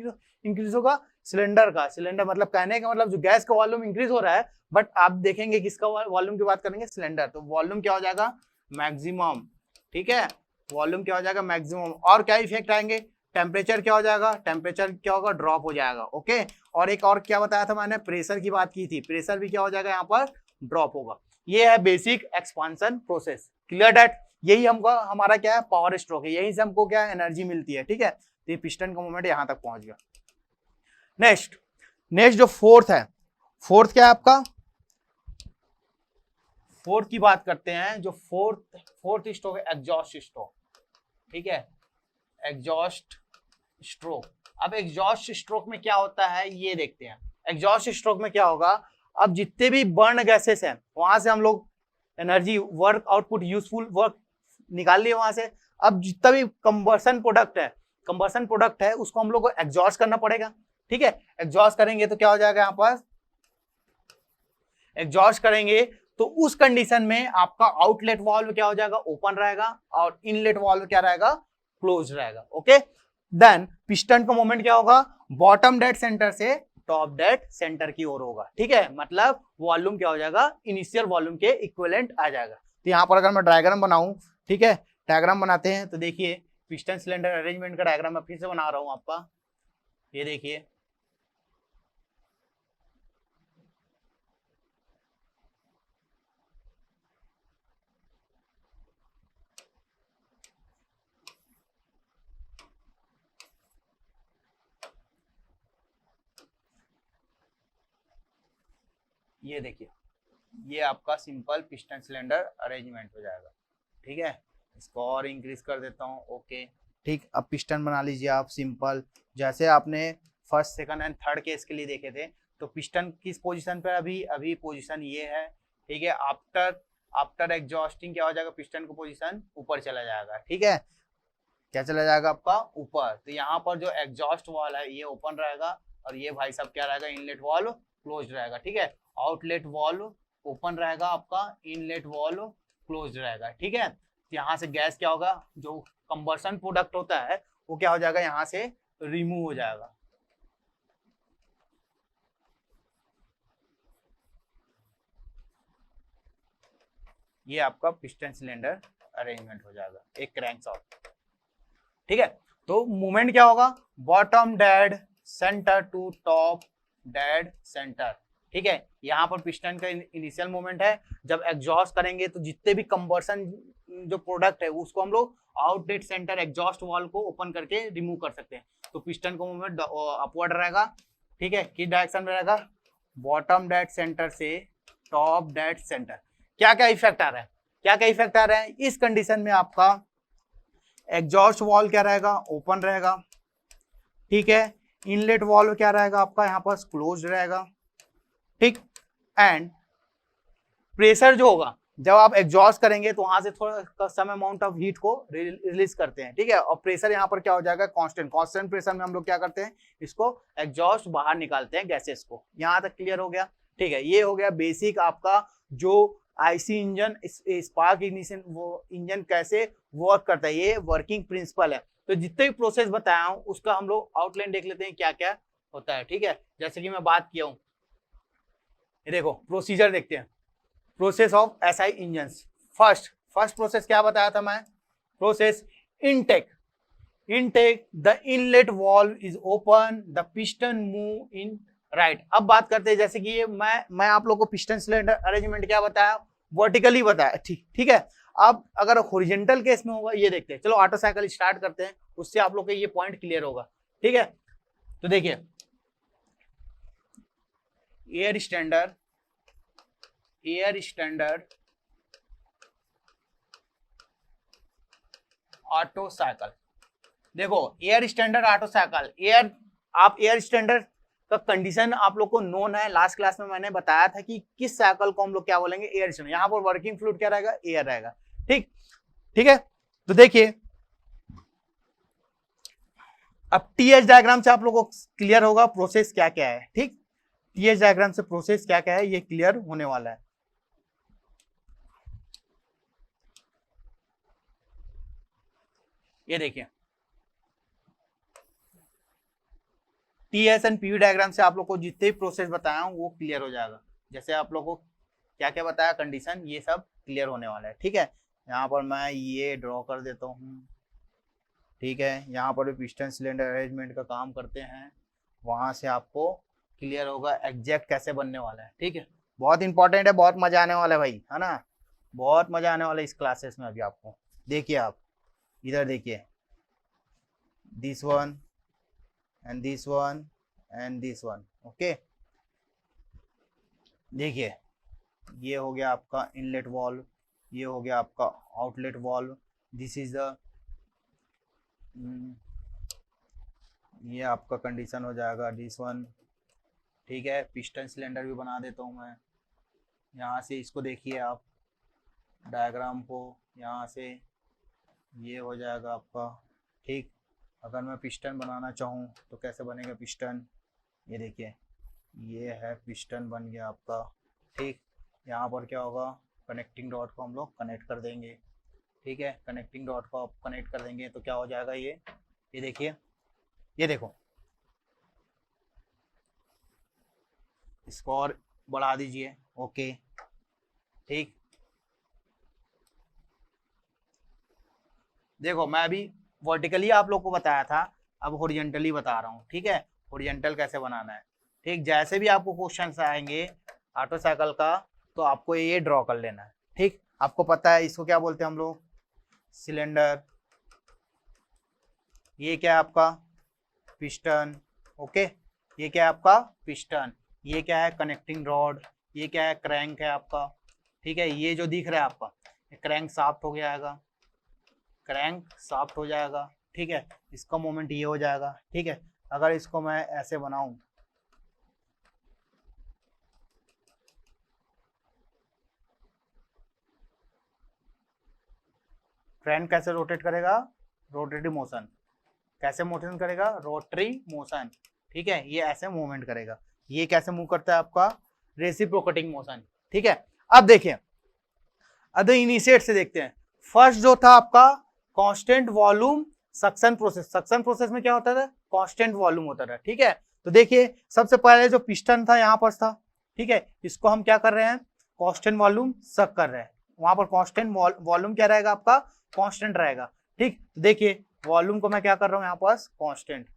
इंक्रीज होगा, सिलेंडर का। सिलेंडर मतलब कहने का मतलब जो गैस का वॉल्यूम इंक्रीज हो रहा है, बट आप देखेंगे किसका वॉल्यूम की बात करेंगे, सिलेंडर। तो वॉल्यूम क्या हो जाएगा मैक्सिमम। ठीक है, वॉल्यूम क्या हो जाएगा मैक्सिमम, और क्या इफेक्ट आएंगे, टेम्परेचर क्या हो जाएगा, टेम्परेचर क्या होगा ड्रॉप हो जाएगा। ओके, और एक और क्या बताया था मैंने, प्रेशर की बात की थी, प्रेशर भी क्या हो जाएगा यहाँ पर ड्रॉप होगा। ये है basic expansion process. Clear that, यही हमको हमारा क्या है पावर स्ट्रोक है, यही से हमको क्या एनर्जी मिलती है। ठीक है, तो ये पिस्टन का मूवमेंट यहाँ तक पहुंच गया। नेक्स्ट जो फोर्थ है, फोर्थ क्या है आपका, फोर्थ की बात करते हैं। जो फोर्थ स्ट्रोक है एग्जॉस्ट स्ट्रोक। ठीक है, एग्जॉस्ट स्ट्रोक। अब एग्जॉस्ट स्ट्रोक में क्या होता है ये देखते हैं। एग्जॉस्ट स्ट्रोक में क्या होगा, अब जितने भी बर्न गैसेस हैं वहां से हम लोग energy work output useful work निकाल लिए वहां से। अब जितना भी कंबर्सन प्रोडक्ट है उसको हम लोग को एग्जॉस्ट करना पड़ेगा। ठीक है, एग्जॉस्ट करेंगे तो क्या हो जाएगा, यहाँ पर एग्जॉस्ट करेंगे तो उस कंडीशन में आपका आउटलेट वाल्व क्या हो जाएगा ओपन रहेगा, और इनलेट वाल्व क्या रहेगा क्लोज रहेगा। ओके, देन पिस्टन का मूवमेंट क्या होगा बॉटम डेड सेंटर से टॉप डेड सेंटर की ओर होगा। ठीक है, मतलब वॉल्यूम क्या हो जाएगा इनिशियल वॉल्यूम के इक्विवेलेंट आ जाएगा। तो यहाँ पर अगर मैं डायग्राम बनाऊं, ठीक है डायग्राम बनाते हैं, तो देखिए पिस्टन सिलेंडर अरेंजमेंट का डायग्राम मैं फिर से बना रहा हूं आपका। ये देखिए ये देखिए, ये आपका सिंपल पिस्टन सिलेंडर अरेंजमेंट हो जाएगा। ठीक है, इसको और इंक्रीज कर देता हूँ। ओके, ठीक, अब पिस्टन बना लीजिए आप सिंपल, जैसे आपने first second and third case के लिए देखे थे। तो पिस्टन किस पोजीशन पर, अभी पोजीशन ये है। ठीक है, आफ्टर एग्जॉस्टिंग क्या हो जाएगा, पिस्टन का पोजीशन ऊपर चला जाएगा। ठीक है, क्या चला जाएगा आपका ऊपर। तो यहाँ पर जो एग्जॉस्ट वॉल है ये ओपन रहेगा, और ये भाई साहब क्या रहेगा इनलेट वॉल्व क्लोज रहेगा। ठीक है, आउटलेट वॉल्व ओपन रहेगा आपका, इनलेट वॉल्व क्लोज रहेगा। ठीक है, यहाँ से गैस क्या होगा, जो कंबर्सन प्रोडक्ट होता है वो क्या हो जाएगा यहाँ से रिमूव हो जाएगा। ये आपका पिस्टन सिलेंडर अरेंजमेंट हो जाएगा, एक क्रैंकशाफ्ट। ठीक है, तो मूवमेंट क्या होगा bottom dead centre to top dead centre. ठीक है, यहाँ पर पिस्टन का इनिशियल मूवमेंट है। जब एग्जॉस्ट करेंगे तो जितने भी कंबर्सन जो प्रोडक्ट है उसको हम लोग आउटलेट सेंटर एग्जॉस्ट वॉल को ओपन करके रिमूव कर सकते हैं। तो पिस्टन का मूवमेंट अपवर्ड रहेगा। ठीक है, किस डायरेक्शन में रहेगा, बॉटम डेड सेंटर से टॉप डेड सेंटर। क्या क्या इफेक्ट आ रहा है, इस कंडीशन में आपका एग्जॉस्ट वॉल्व क्या रहेगा ओपन रहेगा। ठीक है, इनलेट वॉल्व क्या रहेगा आपका यहाँ पर क्लोज रहेगा। ठीक, एंड प्रेशर जो होगा जब आप एग्जॉस्ट करेंगे तो वहां से थोड़ा सम अमाउंट ऑफ हीट को रिलीज करते हैं। ठीक है, और प्रेशर यहाँ पर क्या हो जाएगा कांस्टेंट प्रेशर में हम लोग क्या करते हैं इसको एग्जॉस्ट बाहर निकालते हैं गैसेस को। यहाँ तक क्लियर हो गया। ठीक है, ये हो गया बेसिक आपका जो आईसी इंजन स्पार्क इग्निशन वो इंजन कैसे वर्क करता है, ये वर्किंग प्रिंसिपल है। तो जितने भी प्रोसेस बताया हूं उसका हम लोग आउटलाइन देख लेते हैं क्या क्या होता है। ठीक है, जैसे कि मैं बात किया हूं, ये देखो प्रोसीजर देखते हैं, process of SI engine. First process क्या बताया था मैं, process intake the inlet valve is open, the piston move in right. अब बात करते हैं, जैसे कि ये मैं आप लोगों को पिस्टन सिलेंडर अरेंजमेंट क्या बताया, वर्टिकली बताया, ठीक है। अब अगर हॉरिजॉन्टल केस में होगा ये देखते हैं। चलो ऑटो साइकिल स्टार्ट करते हैं, उससे आप लोग को ये पॉइंट क्लियर होगा, ठीक है। तो देखिए एयर स्टैंडर्ड ऑटो साइकिल। देखो air standard Otto cycle, air standard का कंडीशन आप लोग को नोन है। लास्ट क्लास में मैंने बताया था कि किस साइकिल को हम लोग क्या बोलेंगे, एयर स्टैंडर्ड। यहाँ पर वर्किंग फ्लूइड क्या रहेगा, एयर रहेगा, ठीक है। तो देखिए अब टीएच डायग्राम से आप लोगों को क्लियर होगा प्रोसेस क्या क्या है, ठीक। टीएच डायग्राम से प्रोसेस क्या क्या है ये क्लियर होने वाला है। ये देखिए टीएस एंड पीवी डायग्राम से आप लोग को जितने भी प्रोसेस बताया हूं वो क्लियर हो जाएगा। जैसे आप लोग को क्या क्या बताया कंडीशन, ये सब क्लियर होने वाला है, ठीक है। यहाँ पर मैं ये ड्रॉ कर देता हूँ, ठीक है। यहाँ पर भी पिस्टन सिलेंडर अरेंजमेंट का काम करते हैं, वहां से आपको क्लियर होगा एग्जैक्ट कैसे बनने वाला है, ठीक है। बहुत इंपॉर्टेंट है, बहुत मजा आने वाला है भाई, है ना, बहुत मजा आने वाला है इस क्लासेस में। अभी आपको देखिए, आप इधर देखिए, this one and this one and this one, okay. देखिए ये हो गया आपका इनलेट वॉल्व, ये हो गया आपका outlet valve, this is the ये आपका कंडीशन हो जाएगा दिस वन, ठीक है। पिस्टन सिलेंडर भी बना देता हूँ मैं। यहाँ से इसको देखिए आप डायग्राम को, यहाँ से ये हो जाएगा आपका, ठीक। अगर मैं पिस्टन बनाना चाहूँ तो कैसे बनेगा पिस्टन, ये देखिए ये है पिस्टन बन गया आपका, ठीक। यहाँ पर क्या होगा, कनेक्टिंग डॉट को हम लोग कनेक्ट कर देंगे, ठीक है। कनेक्टिंग डॉट को आप कनेक्ट कर देंगे तो क्या हो जाएगा, ये देखिए, ये देखो, इसको और बढ़ा दीजिए, ओके, ठीक। देखो मैं अभी वर्टिकली आप लोग को बताया था, अब हॉरिजॉन्टली बता रहा हूँ, ठीक है। हॉरिजॉन्टल कैसे बनाना है, ठीक। जैसे भी आपको क्वेश्चन आएंगे ऑटो साइकिल का तो आपको ये ड्रॉ कर लेना है, ठीक। आपको पता है इसको क्या बोलते हैं हम लोग, सिलेंडर। ये क्या है आपका पिस्टन, ओके। ये क्या है आपका पिस्टन, ये क्या है कनेक्टिंग रॉड, ये क्या है क्रैंक है आपका, ठीक है। ये जो दिख रहा है आपका क्रैंक शाफ्ट हो जाएगा, क्रैंक शाफ्ट हो जाएगा, ठीक है। इसका मोमेंट ये हो जाएगा, ठीक है। अगर इसको मैं ऐसे बनाऊं, क्रैंक कैसे रोटेट करेगा, रोटेटिव मोशन, कैसे मोशन करेगा, रोटरी मोशन, ठीक है। ये ऐसे मूवमेंट करेगा। ये कैसे मूव करता है आपका, रेसिप्रोकेटिंग मोशन, ठीक है। अब देखिए अब इनिशिएट से देखते हैं। फर्स्ट जो था आपका constant volume suction process. Suction process में क्या होता था, कांस्टेंट वॉल्यूम होता था, ठीक है। तो देखिए सबसे पहले जो पिस्टन था यहाँ पर था, ठीक है। इसको हम क्या कर रहे हैं, कांस्टेंट वॉल्यूम सक कर रहे हैं। वहां पर कांस्टेंट वॉल्यूम क्या रहेगा आपका, कांस्टेंट रहेगा, ठीक। देखिए वॉल्यूम को मैं क्या कर रहा हूं यहाँ पर कांस्टेंट,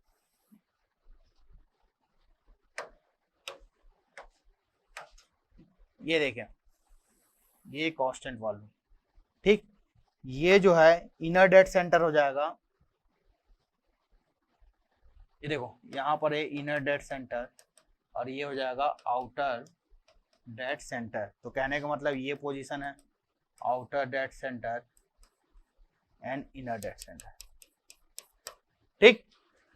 ये देखें ये कांस्टेंट वॉल्यूम, ठीक। ये जो है इनर डेड सेंटर हो जाएगा, ये देखो यहाँ पर है इनर डेड सेंटर और ये हो जाएगा आउटर डेड सेंटर। तो कहने का मतलब ये पोजीशन है outer dead centre and inner dead centre, ठीक।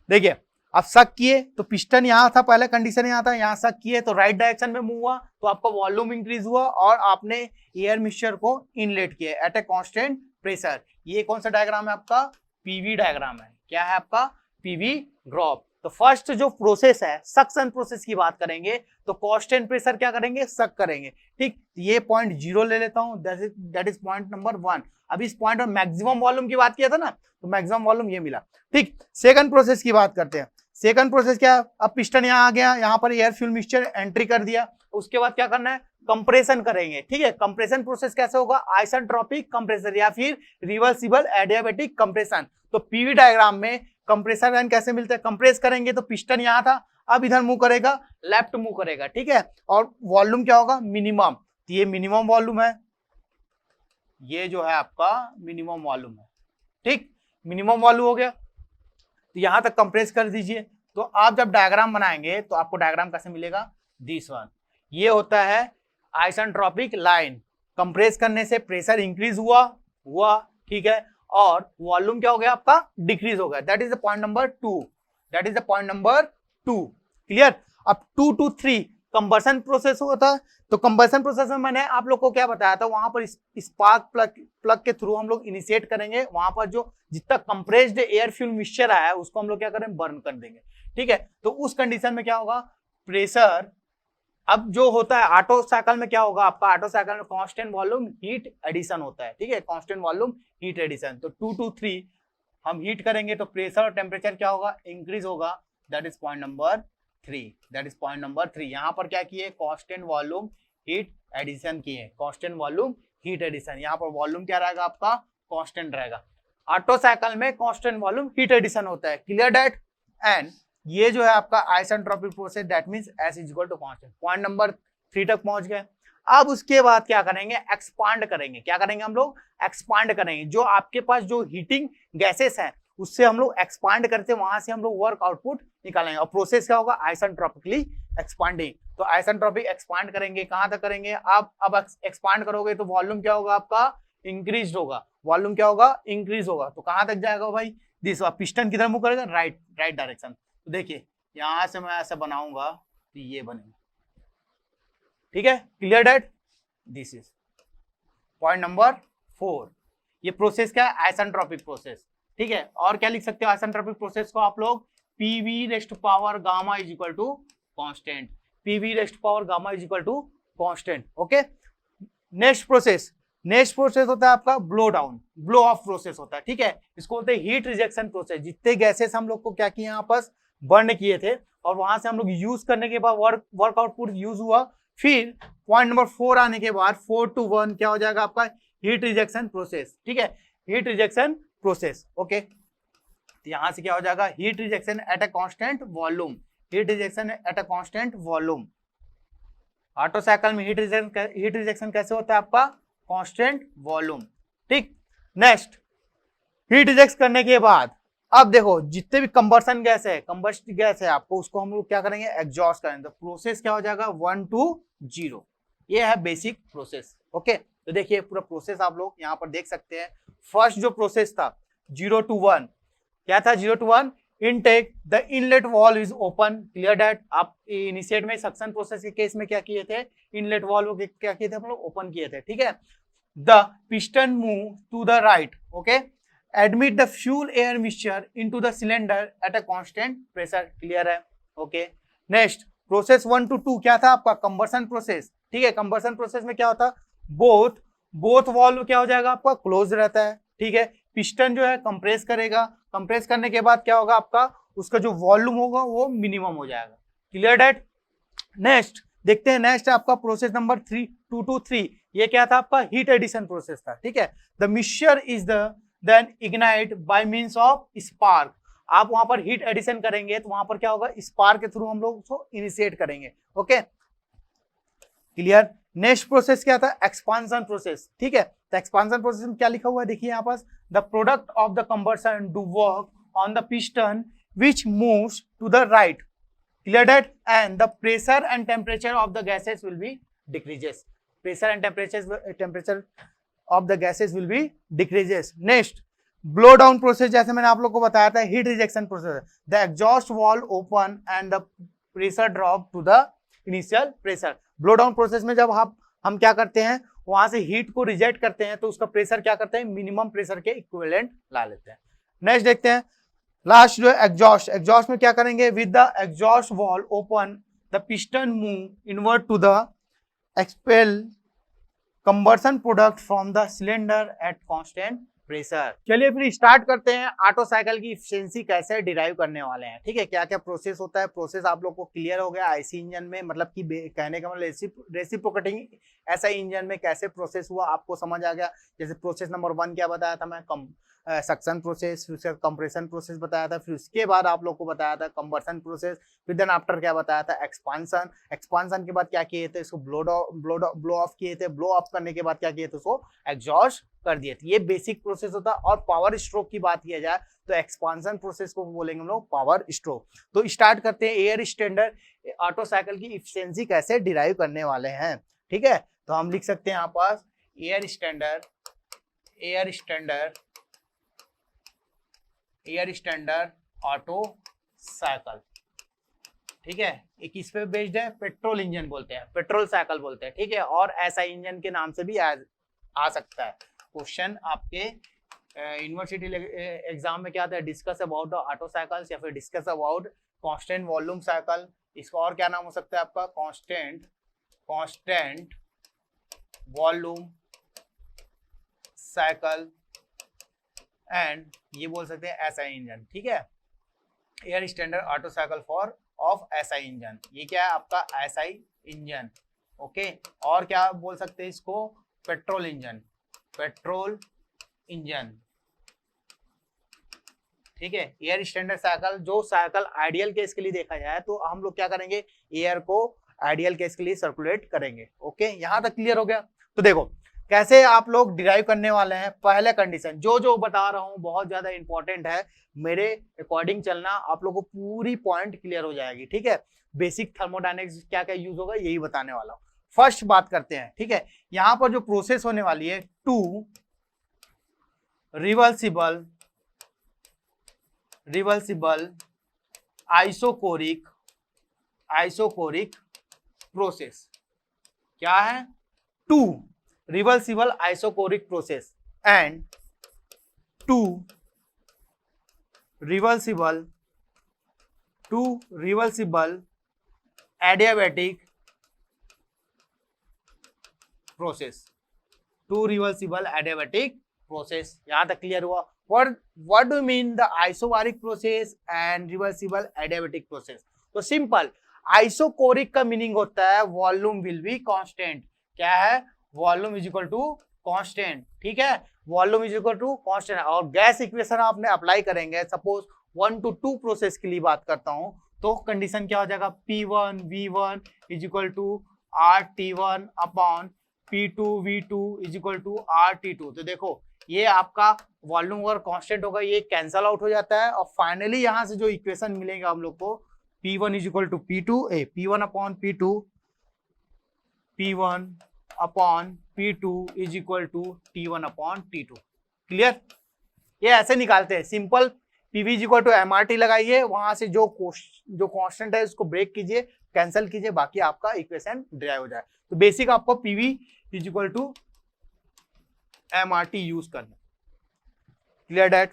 देखिए अब सक किए तो पिस्टन यहाँ था, पहले कंडीशन यहाँ था, यहाँ सक किए तो राइट डायरेक्शन में मूव हुआ तो आपका वॉल्यूम इंक्रीज हुआ और आपने एयर मिक्सचर को इनलेट किया एट ए कांस्टेंट प्रेशर। ये कौन सा डायग्राम है आपका, पीवी डायग्राम है। क्या है आपका, पीवी ड्रॉप। तो फर्स्ट जो प्रोसेस है सक्शन प्रोसेस की बात करेंगे तो कांस्टेंट प्रेशर क्या करेंगे, सक करेंगे, ठीक। ये पॉइंट 0 ले लेता हूं, दैट इज पॉइंट नंबर 1। अब इस पॉइंट में मैक्सिमम वॉल्यूम की बात किया था ना, तो मैक्सिमम वॉल्यूम ये मिला, ठीक। सेकंड प्रोसेस की बात करते हैं। सेकंड प्रोसेस क्या, अब पिस्टन यहाँ आ गया, यहाँ पर एयर फ्यूल मिक्सचर एंट्री कर दिया, उसके बाद क्या करना है, कंप्रेशन करेंगे, ठीक है। कंप्रेशन प्रोसेस कैसे होगा, आइसेंट्रोपिक कंप्रेसर या फिर रिवर्सिबल एडियाबैटिक कंप्रेशन। तो पीवी डायग्राम में कंप्रेसर लाइन कैसे मिलते हैं, कंप्रेस करेंगे तो पिस्टन यहाँ था, अब इधर मूव करेगा, लेफ्ट मूव करेगा, ठीक है। और वॉल्यूम क्या होगा, मिनिमम, तो ये मिनिमम वॉल्यूम है, ये जो है आपका मिनिमम वॉल्यूम है, ठीक, मिनिमम वॉल्यूम हो गया। तो यहां तक कंप्रेस कर दीजिए। तो आप जब डायग्राम बनाएंगे तो आपको डायग्राम कैसे मिलेगा, दिस वन, ये होता है आइसेंट्रोपिक लाइन। कंप्रेस करने से प्रेशर इंक्रीज हुआ, ठीक है, और वॉल्यूम क्या हो गया आपका, डिक्रीज हो गया। That is the point number 2, that is the point number 2, clear. अब 2 to 3 कंबर्सन प्रोसेस होता है। तो कंबर्सन प्रोसेस में मैंने आप लोग को क्या बताया था, वहां पर स्पार्क प्लग के थ्रू हम लोग इनिशिएट करेंगे, वहां पर जो जितना कंप्रेस्ड एयर फ्यूल मिक्सचर आया है उसको हम लोग क्या करें, बर्न कर देंगे, ठीक है। तो उस कंडीशन में क्या होगा, प्रेशर अब जो होता है ऑटो साइकिल में क्या होगा आपका, ऑटो साइकिल में कांस्टेंट वॉल्यूम हीट एडिशन होता है, ठीक है, कांस्टेंट वॉल्यूम हीट एडिशन। तो 2 to 3 हम हीट करेंगे तो प्रेशर और टेम्परेचर क्या होगा, इंक्रीज होगा। That is point number 3, that is point number 3। यहाँ पर क्या किए, कांस्टेंट वॉल्यूम हीट एडिशन किए, कांस्टेंट वॉल्यूम हीट एडिशन। यहाँ पर वॉल्यूम क्या रहेगा आपका, कांस्टेंट रहेगा। ऑटो साइकिल में कांस्टेंट वॉल्यूम हीट एडिशन होता है, क्लियर दैट। एंड ये जो है आपका isentropic process, that means S equal to constant. Point number 3 तक पहुंच गए। अब उसके बाद क्या करेंगे, एक्सपांड करेंगे। क्या करेंगे हम लोग, एक्सपांड करेंगे। जो आपके पास जो हीटिंग गैसेस हैं उससे हम लोग एक्सपांड करते हैं, वहां से हम लोग वर्क आउटपुट निकालेंगे। और प्रोसेस क्या होगा, आइसेंट्रोपिकली एक्सपांडिंग। तो आइसेंट्रोपिक एक्सपांड करेंगे, कहां तक करेंगे, आप अब एक्सपांड करोगे तो वॉल्यूम क्या होगा आपका, इंक्रीज होगा, वॉल्यूम क्या होगा, इंक्रीज होगा। तो कहां तक जाएगा भाई, दिस पिस्टन किधर मूव करेगा, राइट डायरेक्शन। तो देखिए यहां से मैं ऐसे बनाऊंगा तो ये बनेगा, ठीक है, clear that. This is point number 4। ये प्रोसेस क्या है, आइसेंट्रोपिक प्रोसेस, ठीक है। और क्या लिख सकते हो आइसेंट्रोपिक प्रोसेस को आप लोग, PV raised power gamma is equal to constant, PV raised power gamma is equal to constant, okay. Next process होता है आपका blow down, blow off process होता है, ठीक है। इसको बोलते हैं हीट रिजेक्शन प्रोसेस। जितने गैसेस हम लोग को क्या किए, आपस बर्न किए थे और वहां से हम लोग यूज करने के बाद वर्क आउटपुट यूज हुआ। फिर पॉइंट नंबर 4 आने के बाद 4 to 1 क्या हो जाएगा आपका, हीट रिजेक्शन प्रोसेस, ठीक है, हीट रिजेक्शन प्रोसेस, ओके। तो यहां से क्या हो जाएगा, heat rejection at a constant volume, heat rejection at a constant volume. Auto cycle में हीट रिजेक्शन कैसे होता है आपका, कांस्टेंट वॉल्यूम, ठीक। नेक्स्ट, हीट रिजेक्ट करने के बाद अब देखो जितने भी कंबर्सन गैस है, कंबस्ट गैस है आपको, उसको हम लोग क्या करेंगे, एग्जॉस्ट करेंगे। तो प्रोसेस क्या हो जाएगा, 1 to 0। ये है बेसिक प्रोसेस, ओके। तो देखिए पूरा प्रोसेस आप लोग यहाँ पर देख सकते हैं। फर्स्ट जो प्रोसेस था 0 to 1, क्या था 0 to 1, intake, the inlet valve is open, clear that. आप इनिशिएट में सक्शन प्रोसेस के केस में क्या किए थे, इनलेट वॉल्व क्या किए थे हम लोग, ओपन किए थे, ठीक है। The piston move to the right, okay, admit the fuel air mixture into the cylinder at a constant pressure, clear है, ओके। नेक्स्ट प्रोसेस 1 to 2 क्या था आपका, कंबर्सन प्रोसेस, ठीक है। कंबर्सन प्रोसेस में क्या होता, बोथ वॉल्व क्या हो जाएगा आपका, क्लोज रहता है, ठीक है। पिस्टन जो है कंप्रेस करेगा, कंप्रेस करने के बाद क्या होगा आपका, उसका जो वॉल्यूम होगा वो मिनिमम हो जाएगा, क्लियर डेट। नेक्स्ट देखते हैं, नेक्स्ट आपका प्रोसेस नंबर 2 to 3, ये क्या था आपका, हीट एडिशन प्रोसेस था, ठीक है। The mixture is then ignite by means of spark. आप वहां पर हीट एडिशन करेंगे तो वहां पर क्या होगा, स्पार्क के थ्रू हम लोग उसको इनिशिएट करेंगे, ओके, क्लियर। नेक्स्ट प्रोसेस क्या था, एक्सपांशन प्रोसेस, ठीक है। तो एक्सपांशन प्रोसेस में क्या लिखा हुआ है, देखिए यहाँ पास, the product of the combustion do work on the piston which moves to the right, clear that, and the pressure and temperature of the gases will be decreases, pressure and temperature of the gases will be decreases. Next, blow down process, जैसे मैंने आप लोग को बताया था, heat rejection process, the exhaust valve open and the pressure drop to the initial pressure. blow down process में जब हम क्या करते हैं, वहां से हीट को रिजेक्ट करते हैं तो उसका प्रेशर क्या करते हैं, मिनिमम प्रेशर के इक्विवेलेंट ला लेते हैं। नेक्स्ट देखते हैं, लास्ट जो है एग्जॉस्ट में क्या करेंगे, with the exhaust valve open the piston move inward to the expel combustion product from the cylinder at constant pressure. चलिए फिर स्टार्ट करते हैं, ऑटो साइकिल की इफिशिएंसी कैसे डिराइव करने वाले हैं। ठीक है, क्या क्या प्रोसेस होता है, प्रोसेस आप लोग को क्लियर हो गया आईसी इंजन में, मतलब कि कहने का मतलब रेसिप्रोकेटिंग ऐसा इंजन में कैसे प्रोसेस हुआ आपको समझ आ गया। जैसे प्रोसेस नंबर 1 क्या बताया था मैं, सक्शन प्रोसेस, फिर उसके कंप्रेशन प्रोसेस बताया था, फिर उसके बाद आप लोग को बताया था कंबर्सन प्रोसेस, फिर देन आफ्टर क्या बताया था, एक्सपांसन। एक्सपांसन के बाद क्या किए थे, इसको ब्लो ऑफ किए थे, ब्लो ऑफ करने के बाद क्या किए थे, उसको एग्जॉस्ट कर दिए थे। ये बेसिक प्रोसेस होता है। और पावर स्ट्रोक की बात किया जाए तो एक्सपांसन प्रोसेस को बोलेंगे हम लोग पावर स्ट्रोक। तो स्टार्ट करते हैं, एयर स्टैंडर्ड ऑटो साइकिल की इफिशिएंसी कैसे डिराइव करने वाले हैं। ठीक है, तो हम लिख सकते हैं यहाँ पास एयर स्टैंडर्ड ऑटो साइकिल। ठीक है, ये किस पे बेस्ड है, पेट्रोल इंजन बोलते हैं, पेट्रोल साइकिल बोलते हैं। ठीक है, और ऐसा इंजन के नाम से भी आ सकता है। क्वेश्चन आपके यूनिवर्सिटी एग्जाम में क्या आता है, discuss about the auto cycles या फिर discuss about constant volume cycle. इसका और क्या नाम हो सकता है आपका, कांस्टेंट वॉल्यूम साइकिल एंड ये बोल सकते हैं एसआई इंजन। ठीक है, air standard Otto cycle for of SI engine, ये क्या है आपका एसआई इंजन। ओके, और क्या बोल सकते हैं इसको, पेट्रोल इंजन। ठीक है, एयर स्टैंडर्ड साइकिल, जो साइकिल आइडियल केस के लिए देखा जाए तो हम लोग क्या करेंगे, एयर को आइडियल केस के लिए सर्कुलेट करेंगे। ओके, यहां तक क्लियर हो गया। तो देखो कैसे आप लोग डिराइव करने वाले हैं। पहले कंडीशन जो बता रहा हूं बहुत ज्यादा इंपॉर्टेंट है, मेरे अकॉर्डिंग चलना, आप लोगों को पूरी पॉइंट क्लियर हो जाएगी। ठीक है, बेसिक थर्मोडायनेमिक्स क्या क्या यूज होगा यही बताने वाला हूं। फर्स्ट बात करते हैं। ठीक है, यहां पर जो प्रोसेस होने वाली है, टू रिवर्सिबल आइसोकोरिक प्रोसेस। क्या है, two reversible isochoric process and two reversible adiabatic process. यहां तक क्लियर हुआ। What do you mean the isobaric process and reversible adiabatic process? तो सिंपल, आइसोकोरिक का मीनिंग होता है वॉल्यूम विल बी कांस्टेंट। क्या है, volume is equal to constant. ठीक है, volume is equal to constant. और गैस इक्वेशन आपने अप्लाई करेंगे, सपोज 1 to 2 प्रोसेस की बात करता हूं, तो कंडीशन क्या हो जाएगा, P1 V1 is equal to RT1 upon P2 V2 is equal to RT2। तो देखो ये आपका वॉल्यूम अगर कांस्टेंट होगा ये कैंसल आउट हो जाता है, और फाइनली यहां से जो इक्वेशन मिलेगा हम लोग को, P1 is equal to P1 upon P2 is equal to T1 upon T2। Clear, ये ऐसे निकालते हैं simple. PV is equal to MRT लगाइए, वहां से जो कांस्टेंट है उसको ब्रेक कीजिए, कैंसिल कीजिए, बाकी आपका इक्वेशन ड्राइव हो जाए। तो बेसिक आपको PV is equal to MRT use करना। Clear that,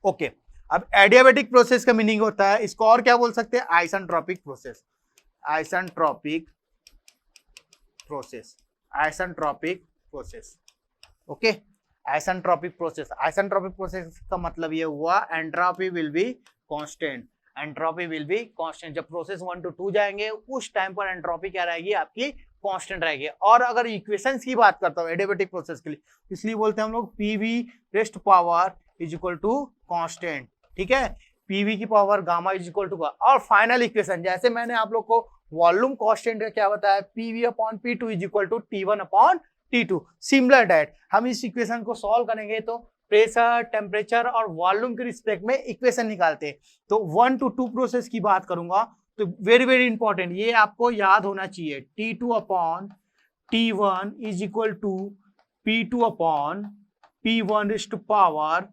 okay. अब एडियाबैटिक प्रोसेस का मीनिंग होता है, इसको और क्या बोल सकते हैं, isentropic process. Okay, isentropic process का मतलब ये हुआ एंट्रोपी विल बी कांस्टेंट। जब प्रोसेस 1 to 2 जाएंगे उस टाइम पर एंट्रोपी क्या रहेगी, आपकी कांस्टेंट रहेगी। और अगर इक्वेशंस की बात करता हूं एडियाबैटिक प्रोसेस के लिए, इसलिए बोलते हैं हम लोग PV raised power is equal to constant. ठीक है, PV की power gamma is equal to, और फाइनल इक्वेशन जैसे मैंने आप लोग को वॉल्यूम कांस्टेंट का क्या बताया, PV upon P2 is equal to T1 upon T2। Similar that हम इस इक्वेशन को सॉल्व करेंगे तो प्रेशर, टेम्परेचर और वॉल्यूम के रिस्पेक्ट में इक्वेशन निकालते हैं। तो 1 to 2 प्रोसेस की बात करूंगा तो वेरी वेरी इंपॉर्टेंट, ये आपको याद होना चाहिए, T2 upon T1 is equal to P2 upon P1 raised to power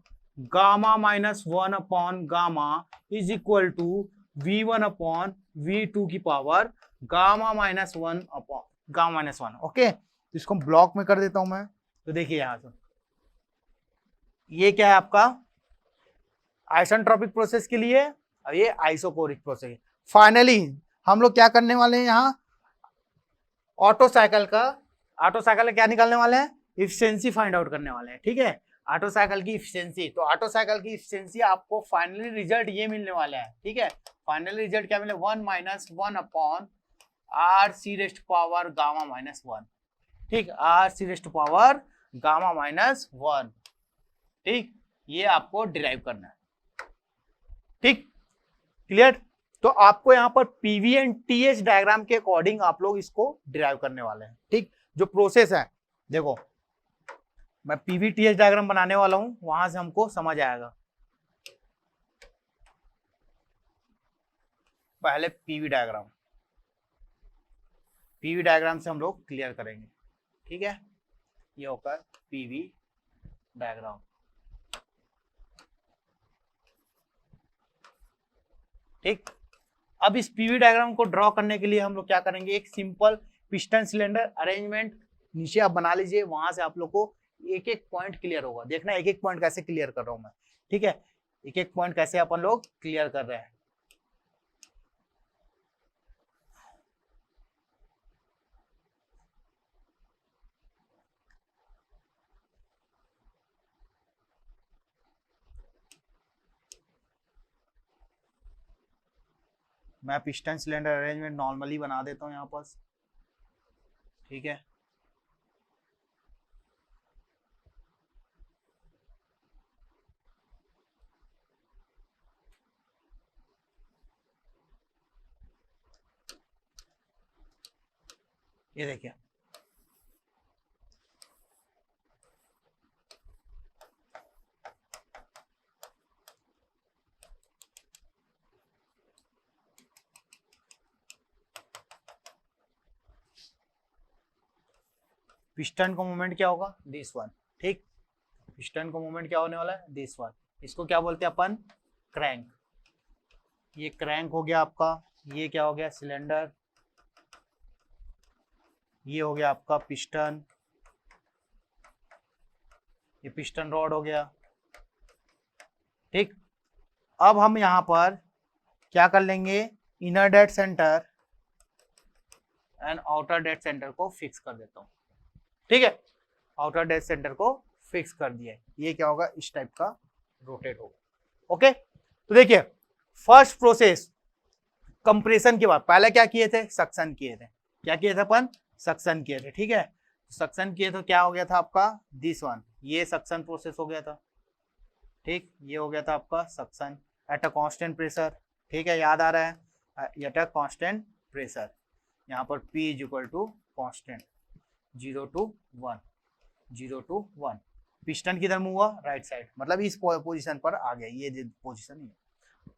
gamma minus 1 upon gamma is equal to V1 upon V2 की power gamma minus 1 upon gamma minus 1। Okay, तो इसको block में कर देता हूं मैं। तो देखिए यहां से ये क्या है आपका आइसेंट्रोपिक प्रोसेस के लिए, और ये आइसोकोरिक प्रोसेस। फाइनली हम लोग क्या करने वाले हैं, यहाँ ऑटो साइकिल का क्या निकालने वाले हैं, इफिशिएंसी फाइंड आउट करने वाले हैं। ठीक है, ऑटो साइकिल की इफिशियंसी, तो ऑटो साइकिल की इफिशियंसी आपको फाइनली रिजल्ट ये मिलने वाला है, ठीक है। फाइनली रिजल्ट क्या मिले, 1 - 1 upon R C raised power gamma minus 1, ठीक, R C raised power gamma minus 1, ठीक, ये आपको डिराइव करना है, ठीक, क्लियर। तो आपको यहाँ पर पीवी एंड टीएच डायग्राम के अकॉर्डिंग आप लोग इसको डिराइव करने वाले हैं, ठीक। जो प्रोसेस है, देखो मैं पीवी टीएच डायग्राम बनाने वाला हूं, वहां से हमको समझ आएगा। पहले पीवी डायग्राम से हम लोग क्लियर करेंगे, ठीक है। ये होकर पीवी डायग्राम, ठीक। अब इस पीवी डायग्राम को ड्रॉ करने के लिए हम लोग क्या करेंगे, एक सिंपल पिस्टन सिलेंडर अरेंजमेंट नीचे आप बना लीजिए, वहां से आप लोग को एक एक पॉइंट क्लियर होगा। देखना एक एक पॉइंट कैसे क्लियर कर रहा हूं मैं, ठीक है, एक एक पॉइंट कैसे अपन लोग क्लियर कर रहे हैं। मैं पिस्टन सिलेंडर अरेंजमेंट नॉर्मली बना देता हूं यहाँ पर, ठीक है। ये देखिए, पिस्टन का मूवमेंट क्या होगा, दिस वन, ठीक, पिस्टन का मूवमेंट क्या होने वाला है, दिस वन। इसको क्या बोलते हैं अपन, क्रैंक। ये क्रैंक हो गया आपका, ये क्या हो गया, सिलेंडर, ये हो गया आपका पिस्टन, ये पिस्टन रॉड हो गया, ठीक। अब हम यहां पर क्या कर लेंगे, inner dead centre and outer dead centre को फिक्स कर देता हूं, ठीक है। आउटर डेड सेंटर को फिक्स कर दिया है, ये क्या होगा, इस टाइप का रोटेट होगा, ओके। तो देखिए फर्स्ट प्रोसेस कंप्रेशन के बाद पहले क्या किए थे, सक्शन किए थे, क्या किए थे अपन, सक्शन किए थे, ठीक है। सक्शन किए तो क्या हो गया था आपका, दिस वन, ये सक्शन प्रोसेस हो गया था, ठीक, ये हो गया था आपका suction at a constant pressure, ठीक है, याद आ रहा है, एट अ कांस्टेंट प्रेशर। यहाँ पर P is equal to constant 0 to 1, piston किधर मूव हुआ, राइट साइड, मतलब इस पोजीशन पर आ गया, ये पोजीशन है।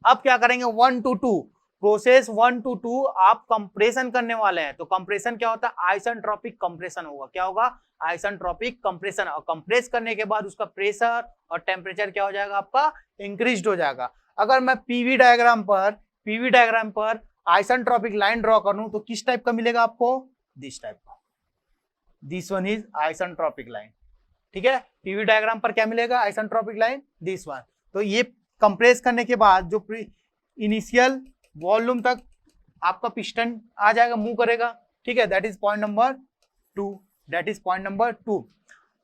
अब क्या करेंगे, 1 to 2 प्रोसेस, 1 to 2 आप कंप्रेशन करने वाले हैं। तो कंप्रेशन क्या होता है, आइसेंट्रोपिक कंप्रेशन होगा, क्या होगा, आइसेंट्रोपिक कंप्रेशन। और कंप्रेस करने के बाद उसका प्रेशर और टेम्परेचर क्या हो जाएगा, आपका इंक्रीज हो जाएगा। अगर मैं पीवी डायग्राम पर आइसेंट्रोपिक लाइन ड्रॉ करूं तो किस टाइप का मिलेगा आपको, दिस टाइप का, this one is isentropic line, ठीक है। पीवी डायग्राम पर क्या मिलेगा, आइसेंट्रोपिक लाइन, दिस वन। तो ये कंप्रेस करने के बाद जो इनिशियल वॉल्यूम तक आपका पिस्टन आ जाएगा, मूव करेगा, ठीक है, दैट इज पॉइंट नंबर 2,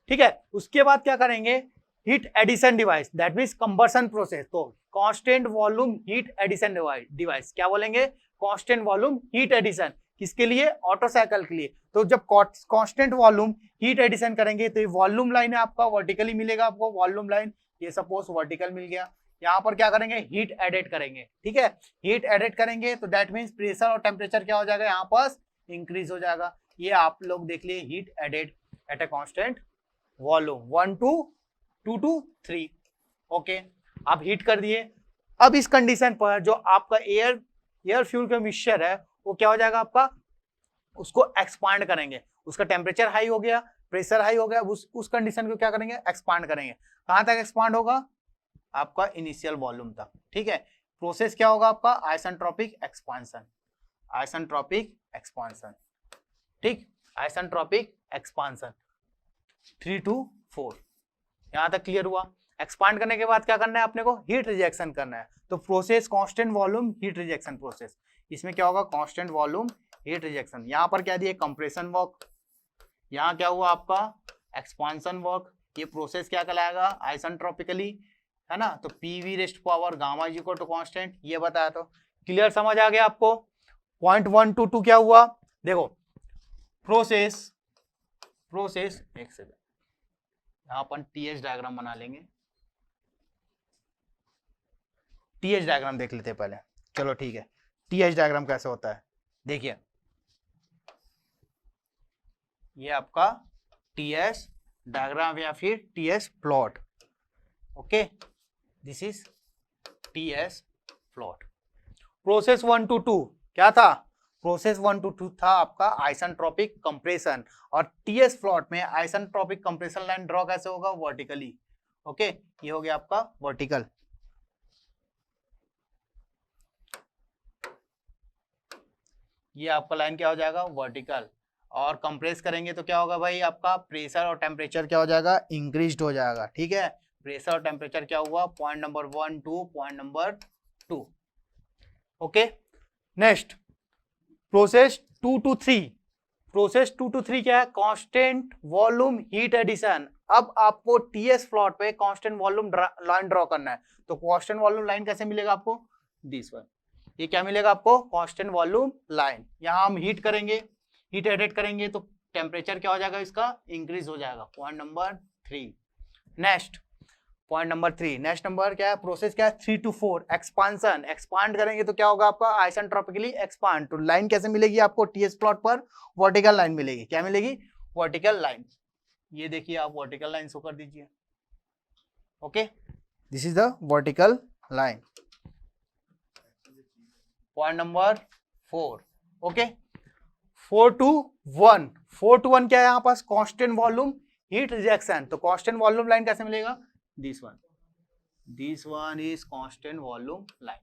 ठीक है। उसके बाद क्या करेंगे, heat addition device, that means combustion process. तो constant volume heat addition device, क्या बोलेंगे, कांस्टेंट वॉल्यूम हीट एडिशन, किसके लिए, ऑटो साइकिल के लिए। तो जब कांस्टेंट वॉल्यूम हीट एडिशन करेंगे तो ये वॉल्यूम लाइन है आपका, वर्टिकली मिलेगा आपको वॉल्यूम लाइन, ये सपोज वर्टिकल मिल गया। यहाँ पर क्या करेंगे, हीट एडिट करेंगे, ठीक है, हीट एडिट करेंगे तो दैट मींस प्रेशर और टेम्परेचर क्या हो जाएगा, यहाँ पर इंक्रीज हो जाएगा। ये आप लोग देख लिए, heat edit at a constant volume 1 to 2 to 3, okay. आप हीट कर दिए। अब इस कंडीशन पर जो आपका एयर फ्यूल का मिक्सचर है वो क्या हो जाएगा आपका, उसको एक्सपांड करेंगे, उसका टेम्परेचर हाई हो गया, प्रेशर हाई हो गया, उस कंडीशन को क्या करेंगे, एक्सपांड करेंगे। कहां तक एक्सपांड होगा, आपका इनिशियल वॉल्यूम तक, ठीक है। प्रोसेस क्या होगा आपका, आइसेंट्रोपिक एक्सपांशन, ठीक, आइसेंट्रोपिक एक्सपांशन 3 to 4, यहां तक क्लियर हुआ। एक्सपांड करने के बाद क्या करना है अपने को, हीट रिजेक्शन करना है। तो process constant volume heat rejection process, इसमें क्या होगा, कांस्टेंट वॉल्यूम हीट रिजेक्शन। यहां पर क्या दिए, कंप्रेशन वर्क, यहां क्या हुआ आपका, एक्सपांशन वर्क, ये प्रोसेस क्या कहलाएगा, आइसेंट्रोपिकली, है ना। तो PV raised power gamma is equal to constant, ये बताया। तो क्लियर, समझ आ गया आपको। पॉइंट 122 क्या हुआ, देखो प्रोसेस एक सेकंड, यहां अपन टीएच डायग्राम बना लेंगे। टीएच डायग्राम देख लेते हैं पहले, चलो ठीक है। टीएच डायग्राम कैसे होता है, देखिए ये आपका टीएच डायग्राम या फिर TS plot, okay, this is TS plot. Process 1 to 2 क्या था, प्रोसेस 1 to 2 था आपका आइसेंट्रोपिक कंप्रेशन, और टीएस प्लॉट में आइसेंट्रोपिक कंप्रेशन लाइन ड्रॉ कैसे होगा, वर्टिकली, ओके। ये हो गया आपका वर्टिकल। ये आपका लाइन क्या हो जाएगा, वर्टिकल। और कंप्रेस करेंगे तो क्या होगा भाई, आपका प्रेशर और टेम्परेचर क्या हो जाएगा, इंक्रीज्ड हो जाएगा, ठीक है। प्रेशर और टेम्परेचर क्या हुआ, point number 1 two point number 2, okay. Next process 2 to 3, process 2 to 3 क्या है, कांस्टेंट वॉल्यूम हीट एडिशन। अब आपको टीएस प्लॉट पे कांस्टेंट वॉल्यूम लाइन ड्रॉ करना है, तो कांस्टेंट वॉल्यूम लाइन कैसे मिलेगा आपको, दिस वन, ये क्या मिलेगा आपको, कांस्टेंट वॉल्यूम लाइन। यहां हम हीट करेंगे, हीट एडिट करेंगे तो टेम्परेचर क्या हो जाएगा, इसका इंक्रीज हो जाएगा, point number 3। Next point number 3, next number क्या है, प्रोसेस क्या है, 3 to 4 एक्सपांशन। एक्सपांड करेंगे तो क्या होगा आपका, आइसेंट्रोपिकली एक्सपांड। तो लाइन कैसे मिलेगी आपको, टीएस प्लॉट पर वर्टिकल लाइन मिलेगी, क्या मिलेगी, वर्टिकल लाइन। ये देखिए आप वर्टिकल लाइन शो कर दीजिए, okay, this is the vertical line. Point number 4, okay. 4 to 1, 4 to 1 क्या है यहाँ पास, कांस्टेंट वॉल्यूम हीट रिजेक्शन। तो कांस्टेंट वॉल्यूम लाइन कैसे मिलेगा, this one is constant volume line.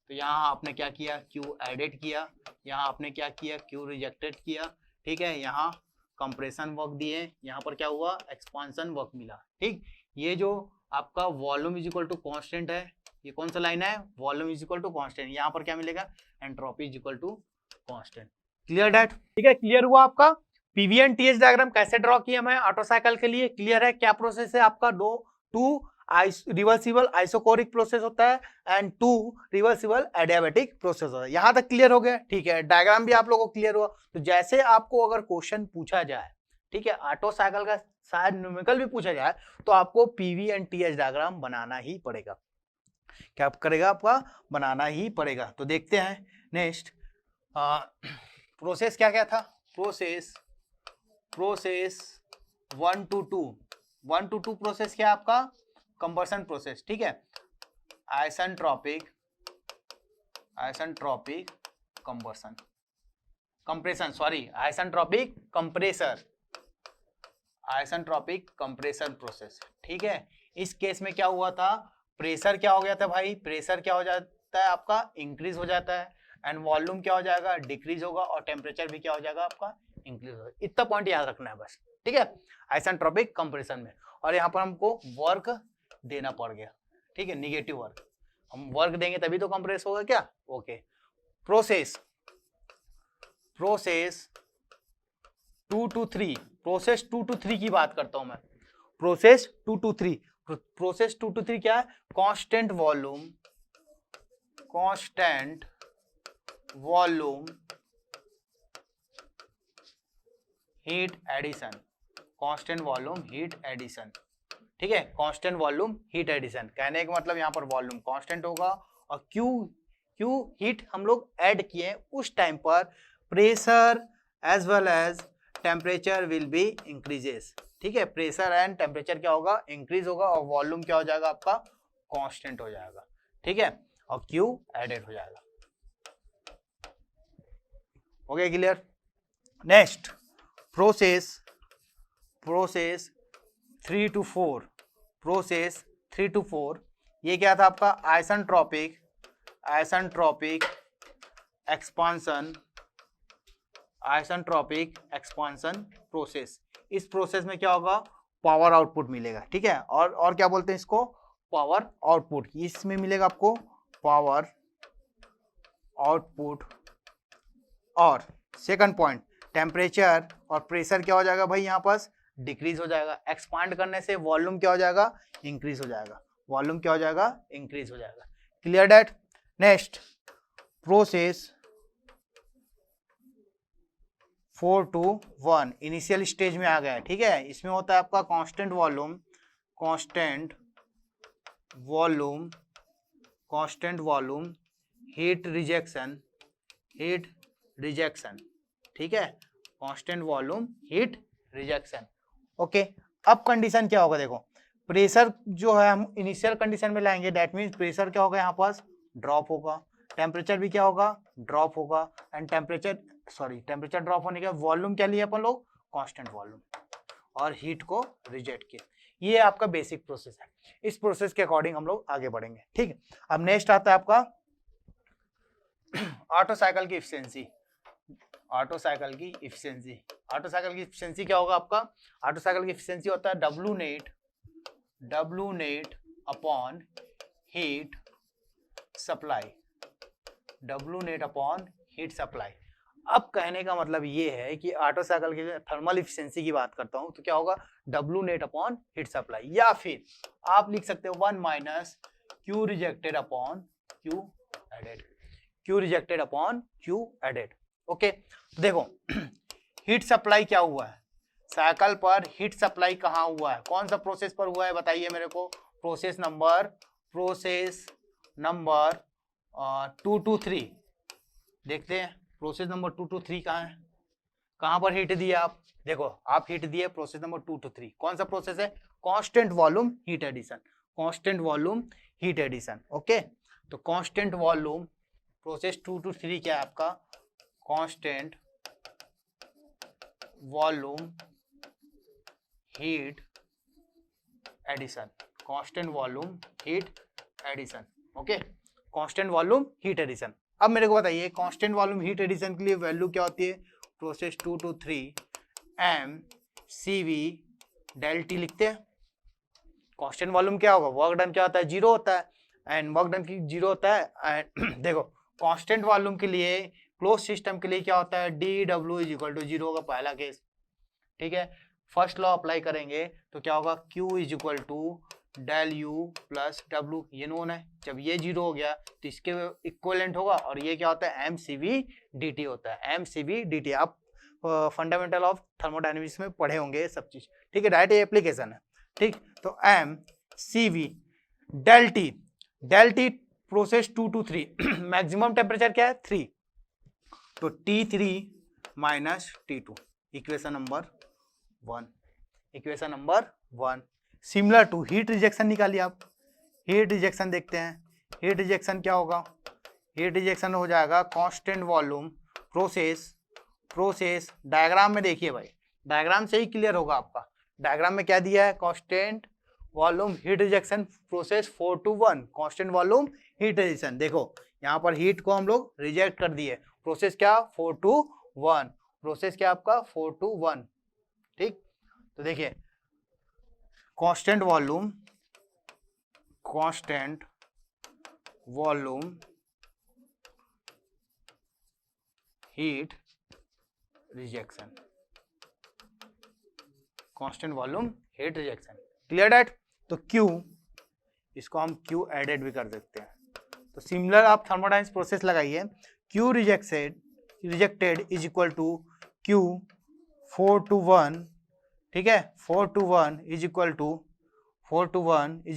तो यहाँ आपने क्या किया, क्यू एडेड किया, यहाँ आपने क्या किया, क्यू रिजेक्टेड किया, ठीक है। यहाँ कंप्रेशन वर्क दिए, यहाँ पर क्या हुआ, एक्सपांशन वर्क मिला, ठीक। ये जो आपका volume is equal to constant है, ये कौन सा लाइन है, volume is equal to constant, यहाँ पर क्या मिलेगा, entropy is equal to constant. Clear that, ठीक है, क्लियर हुआ आपका। पीवी एंड टीएच डायग्राम कैसे ड्रॉ किया मैं ऑटो साइकिल के लिए, क्लियर है। क्या प्रोसेस है आपका, टू रिवर्सिबल आइसोकोरिक प्रोसेस होता है एंड 2 रिवर्सिबल एडियाबैटिक प्रोसेस होता है। यहां तक क्लियर हो गया, ठीक है। डायग्राम भी आप लोगों को क्लियर हुआ। तो जैसे आपको अगर क्वेश्चन पूछा जाए, ठीक है, ऑटो साइकिल का शायद न्यूमेरिकल भी पूछा जाए, तो आपको पीवी एंड टीएच डायग्राम बनाना ही पड़ेगा। क्या करेगा, आपका बनाना ही पड़ेगा। तो देखते हैं नेक्स्ट प्रोसेस क्या क्या था, प्रोसेस 1 to 2 प्रोसेस क्या है आपका, कंबर्सन प्रोसेस, ठीक है। Isentropic compression, sorry, isentropic compression process, ठीक है। इस केस में क्या हुआ था, प्रेशर क्या हो गया था भाई, प्रेशर क्या हो जाता है आपका, इंक्रीज हो जाता है, एंड वॉल्यूम क्या हो जाएगा, डिक्रीज होगा, और टेम्परेचर भी क्या हो जाएगा आपका, इंक्रीज होगा। इतना पॉइंट याद रखना है बस, ठीक है, आइसेंट्रोपिक कंप्रेशन में। और यहाँ पर हमको वर्क देना पड़ गया, ठीक है, निगेटिव वर्क। हम वर्क देंगे तभी तो कंप्रेस होगा क्या, okay. Process 2 to 3, process 2 to 3 की बात करता हूं मैं। प्रोसेस 2 to 3 क्या है, constant volume heat addition, constant volume heat addition, ठीक है। कांस्टेंट वॉल्यूम हीट एडिशन कहने का मतलब यहाँ पर वॉल्यूम कांस्टेंट होगा, और क्यू हीट हम लोग ऐड किए उस टाइम पर pressure as well as temperature will be increases, ठीक है। प्रेशर एंड टेम्परेचर क्या होगा, इंक्रीज होगा, और वॉल्यूम क्या हो जाएगा आपका, कांस्टेंट हो जाएगा, ठीक है, और क्यू एडेड हो जाएगा। हो गया clear. Next process 3 to 4, process 3 to 4 ये क्या था आपका, आइसेंट्रोपिक एक्सपांशन प्रोसेस। इस प्रोसेस में क्या होगा, पावर आउटपुट मिलेगा, ठीक है। और क्या बोलते हैं इसको, पावर आउटपुट। इसमें मिलेगा आपको पावर आउटपुट, और सेकंड पॉइंट टेम्परेचर और प्रेशर क्या हो जाएगा भाई, यहाँ पास डिक्रीज हो जाएगा, एक्सपांड करने से वॉल्यूम क्या हो जाएगा, इंक्रीज हो जाएगा, वॉल्यूम क्या हो जाएगा, इंक्रीज हो जाएगा। Clear that? Next, process 4 to 1 initial stage में आ गया है, ठीक है। इसमें होता है आपका constant volume, constant volume, constant volume, heat rejection, heat rejection, ठीक है, constant volume, heat rejection. Okay, अब कंडीशन क्या होगा, देखो प्रेशर जो है हम इनिशियल कंडीशन में लाएंगे, दैट मींस प्रेशर क्या होगा, यहाँ पास ड्रॉप होगा, टेम्परेचर भी क्या होगा, ड्रॉप होगा, एंड टेम्परेचर ड्रॉप होने के बाद वॉल्यूम क्या लिया अपन लोग, कांस्टेंट वॉल्यूम, और हीट को रिजेक्ट किया। ये आपका बेसिक प्रोसेस है, इस प्रोसेस के अकॉर्डिंग हम लोग आगे बढ़ेंगे, ठीक है। अब नेक्स्ट आता है आपका ऑटो साइकिल की एफिशिएंसी। ऑटो साइकिल की एफिशिएंसी, ऑटो साइकिल की एफिशिएंसी क्या होगा आपका, ऑटो साइकिल की एफिशिएंसी होता है W net upon heat supply, W net upon heat supply. अब कहने का मतलब ये है कि ऑटो साइकिल की थर्मल एफिशिएंसी की बात करता हूं तो क्या होगा, W net upon heat supply, या फिर आप लिख सकते हो 1 minus Q rejected upon Q added, Q rejected upon Q added. Okay, देखो हीट सप्लाई क्या हुआ है साइकिल पर, हीट सप्लाई कहाँ हुआ है, कौन सा प्रोसेस पर हुआ है बताइए मेरे को, प्रोसेस नंबर 2 to 3 देखते हैं, प्रोसेस नंबर 2 to 3 कहाँ है, कहाँ पर हीट दिया आप, देखो आप हीट दिए प्रोसेस नंबर 2 to 3, कौन सा प्रोसेस है, constant volume heat addition, constant volume heat addition. Okay, तो कांस्टेंट वॉल्यूम प्रोसेस 2 to 3 क्या है आपका, constant volume heat addition, constant volume heat addition. Okay, constant volume heat addition. अब मेरे को बताइए कांस्टेंट वॉल्यूम हीट एडिशन के लिए वैल्यू क्या होती है, process 2 to 3 mCV del T लिखते हैं। कांस्टेंट वॉल्यूम क्या होगा, वर्क डन क्या होता है, जीरो होता है, एंड वर्क डन की जीरो होता है, एंड देखो कांस्टेंट वॉल्यूम के लिए क्लोज सिस्टम के लिए क्या होता है, dW is equal to zero होगा पहला केस, ठीक है। फर्स्ट लॉ अप्लाई करेंगे तो क्या होगा, Q is equal to del u plus W, ये नोन है, जब ये जीरो हो गया तो इसके इक्विवेलेंट होगा, और ये क्या होता है, mCV dt होता है, mCV dt। आप फंडामेंटल ऑफ थर्मोडायनेमिक्स में पढ़े होंगे सब चीज, ठीक है, डायरेक्ट एप्लीकेशन है, ठीक। तो mCV del T process 2 to 3 maximum temperature क्या है 3, तो T3 minus T2, equation number 1, equation number 1। Similar to heat rejection निकालिए आप, हीट रिजेक्शन देखते हैं, हीट रिजेक्शन क्या होगा, हीट रिजेक्शन हो जाएगा कांस्टेंट वॉल्यूम प्रोसेस डायग्राम में देखिए भाई, डायग्राम से ही क्लियर होगा आपका, डायग्राम में क्या दिया है, constant volume heat rejection process 4 to 1, constant volume heat rejection. देखो यहाँ पर हीट को हम लोग रिजेक्ट कर दिए, प्रोसेस क्या 4 to 1, प्रोसेस क्या आपका 4 to 1, ठीक। तो देखिए constant volume heat rejection, constant volume heat rejection, clear that. तो Q, इसको हम Q एडेड भी कर सकते हैं, तो सिमिलर आप थर्मोडायनेमिक्स प्रोसेस लगाइए, Q रिजेक्टेड is equal to Q 4 to 1, ठीक है, 4 to 1 is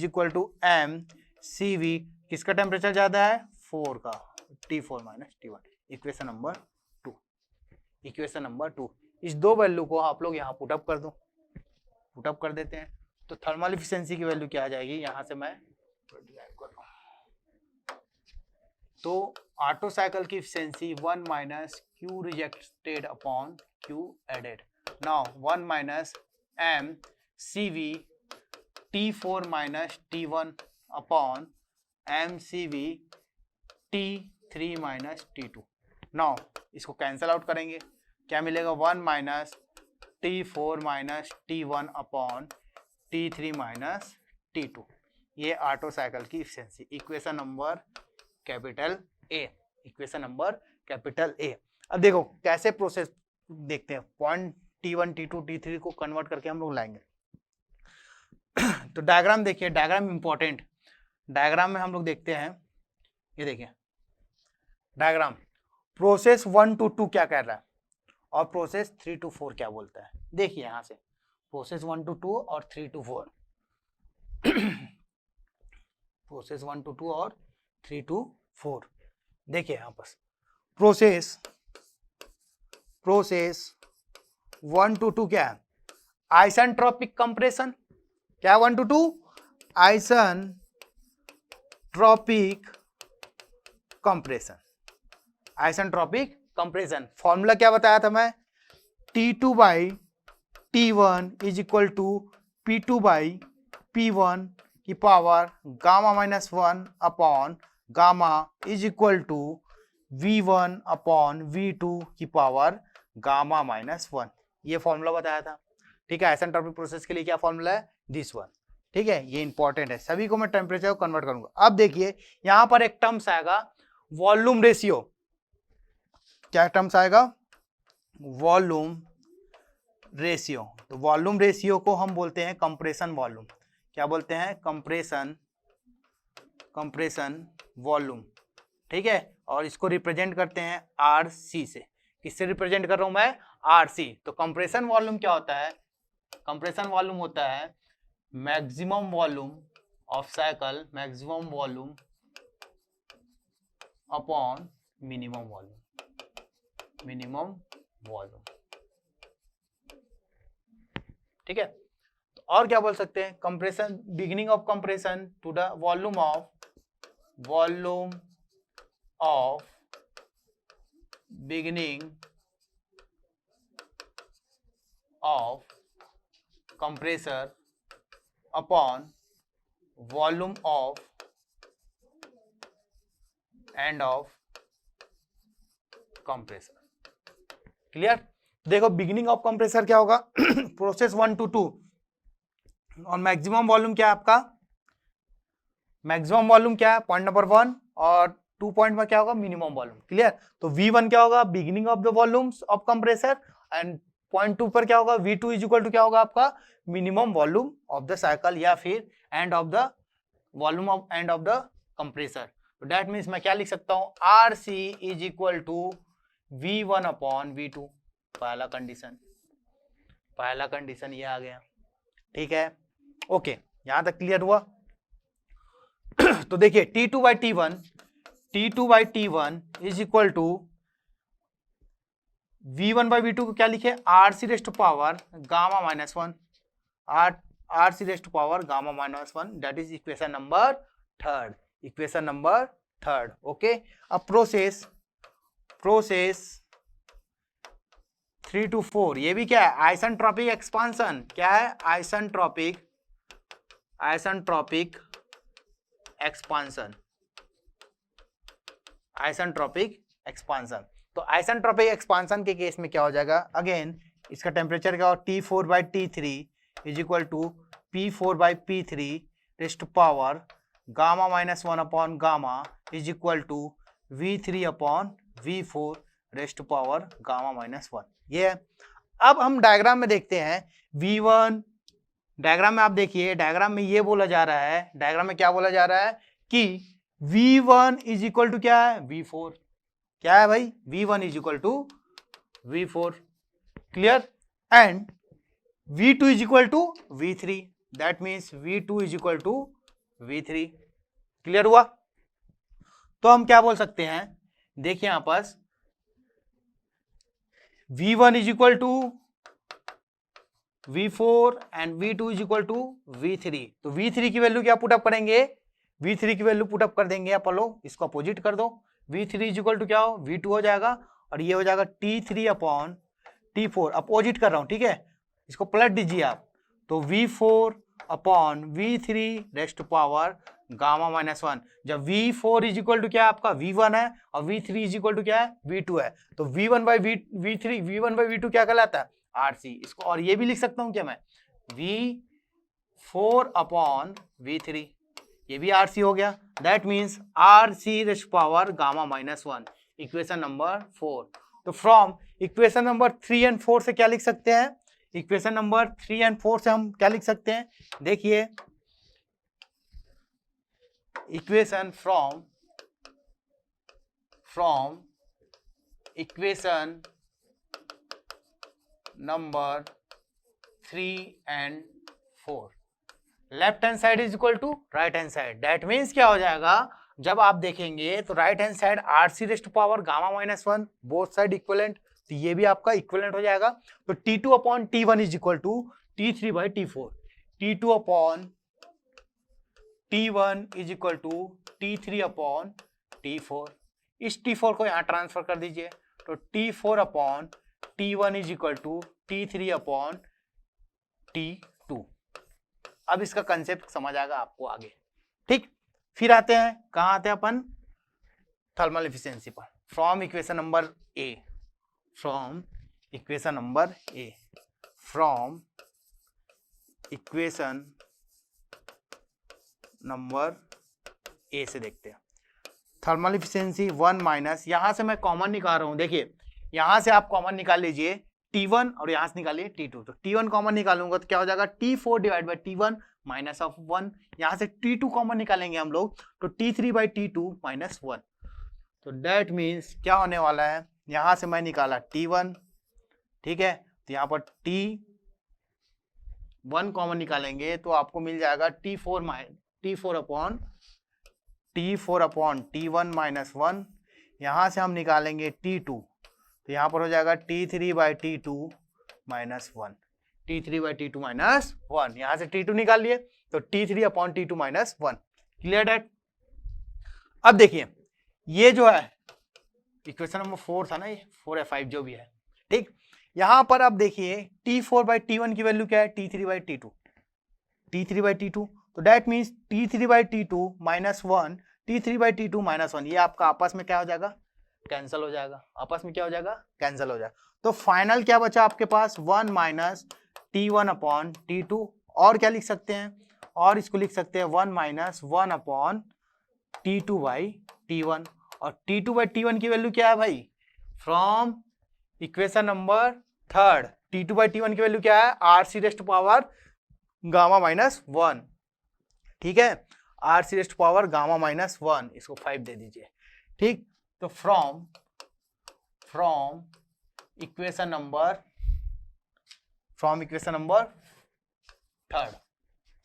equal to mCV, किसका टेम्परेचर ज्यादा है 4 का, T4 minus T1, equation number 2, equation number 2। इस दो वैल्यू को आप लोग यहाँ पुटअप कर दो, पुटअप कर देते हैं, तो थर्मल एफिशिएंसी की वैल्यू क्या आ जाएगी, यहां से मैं तो ऑटो साइकिल की efficiency 1 minus Q rejected upon Q added, now 1 minus mCV T4 minus T1 upon mCV T3 minus T2। Now इसको कैंसल आउट करेंगे, क्या मिलेगा, 1 minus T4 minus T1 upon T3 minus T2, ये auto cycle की efficiency, equation number capital A, equation number capital A. अब देखो कैसे process देखते हैं, पॉइंट T1 T2 T3 को कन्वर्ट करके हम लोग लाएंगे। तो डायग्राम देखिए, डायग्राम इंपॉर्टेंट। डायग्राम में हम लोग देखते हैं, ये देखिए डायग्राम, प्रोसेस 1 to 2 क्या कह रहा है और प्रोसेस 3 to 4 क्या बोलता है। देखिए यहां से प्रोसेस 1 to 2 और 3 to 4 प्रोसेस 1 to 2 और 3 to 4। देखिए यहां पर प्रोसेस 1 to 2 क्या है, आइसेंट्रोपिक कंप्रेशन। क्या 1 to 2, isentropic compression. Isentropic compression formula क्या बताया था मैं, T2 by T1 is equal to P2 by P1 की power gamma minus 1 upon gamma is equal to V1 upon V2 की पावर गामा माइनस 1। ये formula बताया था, ठीक है। आइसेंट्रोपिक प्रोसेस के लिए क्या फॉर्मूला है, दिस वन, ठीक है। ये इंपॉर्टेंट है, सभी को मैं टेम्परेचर को कन्वर्ट करूंगा। अब देखिए यहां पर एक टर्म्स आएगा वॉल्यूम रेशियो। क्या टर्म्स आएगा, वॉल्यूम रेशियो। तो वॉल्यूम रेशियो को हम बोलते हैं कंप्रेशन वॉल्यूम। क्या बोलते हैं, कंप्रेशन वॉल्यूम, ठीक है। और इसको रिप्रेजेंट करते हैं RC से। किससे रिप्रेजेंट कर रहा हूं मैं, RC। तो कंप्रेशन वॉल्यूम क्या होता है, कंप्रेशन वॉल्यूम होता है maximum volume of cycle, maximum volume upon minimum volume, minimum volume, ठीक है। तो और क्या बोल सकते हैं, compression, beginning of compression to the volume of beginning of compressor upon volume of end of compressor। क्लियर। देखो बिगिनिंग ऑफ कंप्रेसर क्या होगा प्रोसेस 1 to 2 और मैक्सिमम वॉल्यूम क्या है आपका, मैक्सिमम वॉल्यूम क्या है पॉइंट नंबर 1 और 2 पॉइंट में क्या होगा मिनिमम वॉल्यूम। क्लियर। तो V1 क्या होगा, beginning of the volumes of compressor, and point 2 पर क्या होगा, V2 इज इक्वल टू क्या होगा आपका, minimum volume of the cycle या फिर end of the volume of end of the compressor. तो दैट मीन्स मैं क्या लिख सकता हूं, RC is equal to V1 upon V2। पहला कंडीशन ये आ गया, ठीक है। ओके, यहां तक क्लियर हुआ। तो देखिए T2 by T1 is equal to V1 by V2 को क्या लिखे, RC raised to power gamma minus 1, RC raised to power gamma minus 1। That is equation number third, okay. अब प्रोसेस 3 to 4 ये भी क्या है, आइसेंट्रोपिक एक्सपांशन। क्या है, आइसेंट्रोपिक एक्सपांशन। तो आइसेंट्रोपिक एक्सपांशन के केस में क्या हो जाएगा, अगेन इसका टेम्परेचर क्या हो, T4 by T3 is equal to P4 by P3 raised to power gamma minus 1 upon gamma is equal to V3 upon V4 raised to power gamma minus 1। ये है। अब हम डायग्राम में देखते हैं V1, डायग्राम में आप देखिए, डायग्राम में ये बोला जा रहा है, डायग्राम में क्या बोला जा रहा है कि V1 इज इक्वल टू क्या है, V4। क्या है भाई, V1 is equal to V4। Clear. And V2 is equal to V3। That means V2 is equal to V3। Clear हुआ। तो हम क्या बोल सकते हैं, देखिए यहां पर V1 is equal to V4 and V2 is equal to V3। तो V3 की वैल्यू क्या पुटअप करेंगे, V3 की वैल्यू पुटअप कर देंगे आप लोग, इसको अपोजिट कर दो। V3 इज इक्वल टू क्या हो, V2 हो जाएगा और ये हो जाएगा T3 अपॉन T4। अपोजिट कर रहा हूं, ठीक है, इसको पलट दीजिए आप। तो V4 upon V3 raised to power gamma minus 1। जब V4 इज इक्वल टू क्या है आपका, V1 है और V3 इज इक्वल टू क्या है, V2 है। तो V1 बाई V2 क्या कहलाता है, RC। इसको और ये भी लिख सकता हूं क्या मैं, V4 अपॉन V3, ये भी RC हो गया। That means RC raised power gamma minus 1, equation number 4। तो फ्रॉम इक्वेशन नंबर 3 एंड 4 से क्या लिख सकते हैं, इक्वेशन नंबर 3 एंड 4 से हम क्या लिख सकते हैं, देखिए equation from equation number 3 and 4, left hand side is equal to right hand side. That means क्या हो जाएगा, जब आप देखेंगे तो right hand side RC raised power gamma minus 1, both side equivalent, तो ये भी आपका इक्विवेलेंट हो जाएगा। तो T2 upon T1 is equal to T3 by T4, T2 upon T1 is equal to T3 upon T4। इस T4 को यहाँ ट्रांसफर कर दीजिए, तो T4 upon T1 is equal to T3 upon T2। अब इसका कंसेप्ट समझ आएगा आपको आगे, ठीक। फिर आते हैं, कहाँ आते हैं अपन, थर्मल एफिशिएंसी पर। From equation number A, from equation number A, from equation number A से देखते हैं थर्मल एफिशिएंसी 1 माइनस, यहां से मैं कॉमन निकाल रहा हूं, देखिए यहां से आप कॉमन निकाल लीजिए T1 और यहां से निकालिए T2, तो T1 कॉमन निकालूंगा तो क्या हो जाएगा T4 divide by T1 minus of 1, यहां से T2 कॉमन निकालेंगे हम लोग तो T3 बाई T2 माइनस 1। तो दैट मीन्स क्या होने वाला है, यहां से मैं निकाला T1, ठीक है, तो यहां पर T1 कॉमन निकालेंगे तो आपको मिल जाएगा T4 अपॉन T1 माइनस 1, यहां से हम निकालेंगे T2, तो यहां पर हो जाएगा T3 by T2 minus 1, T3 by T2 minus 1, यहां से T2 निकाल लिए तो T3 upon T2 minus 1। Clear that. अब देखिए ये जो है इक्वेशन नंबर 4 था ना, ये 4 या 5 जो भी है, ठीक। यहां पर आप देखिए T4 बाई T1 की वैल्यू क्या है, T3 by T2, T3 by T2, तो that means T3 by T2 minus 1, T3 by T2 minus 1, ये आपका आपस में क्या हो जाएगा, कैंसिल हो जाएगा, आपस में क्या हो जाएगा, कैंसिल हो जाएगा। तो फाइनल क्या बचा आपके पास, 1 माइनस T1 अपॉन T2, और क्या लिख सकते हैं, और इसको लिख सकते हैं 1 minus 1 upon T2 by T1, और T2 बाई T1 की वैल्यू क्या है भाई, from equation number 3 T2 by T1 की वैल्यू क्या है, RC raised power gamma minus 1, ठीक है, RC raised power gamma minus 1, इसको 5 दे दीजिए, ठीक। तो फ्रॉम इक्वेशन नंबर 3,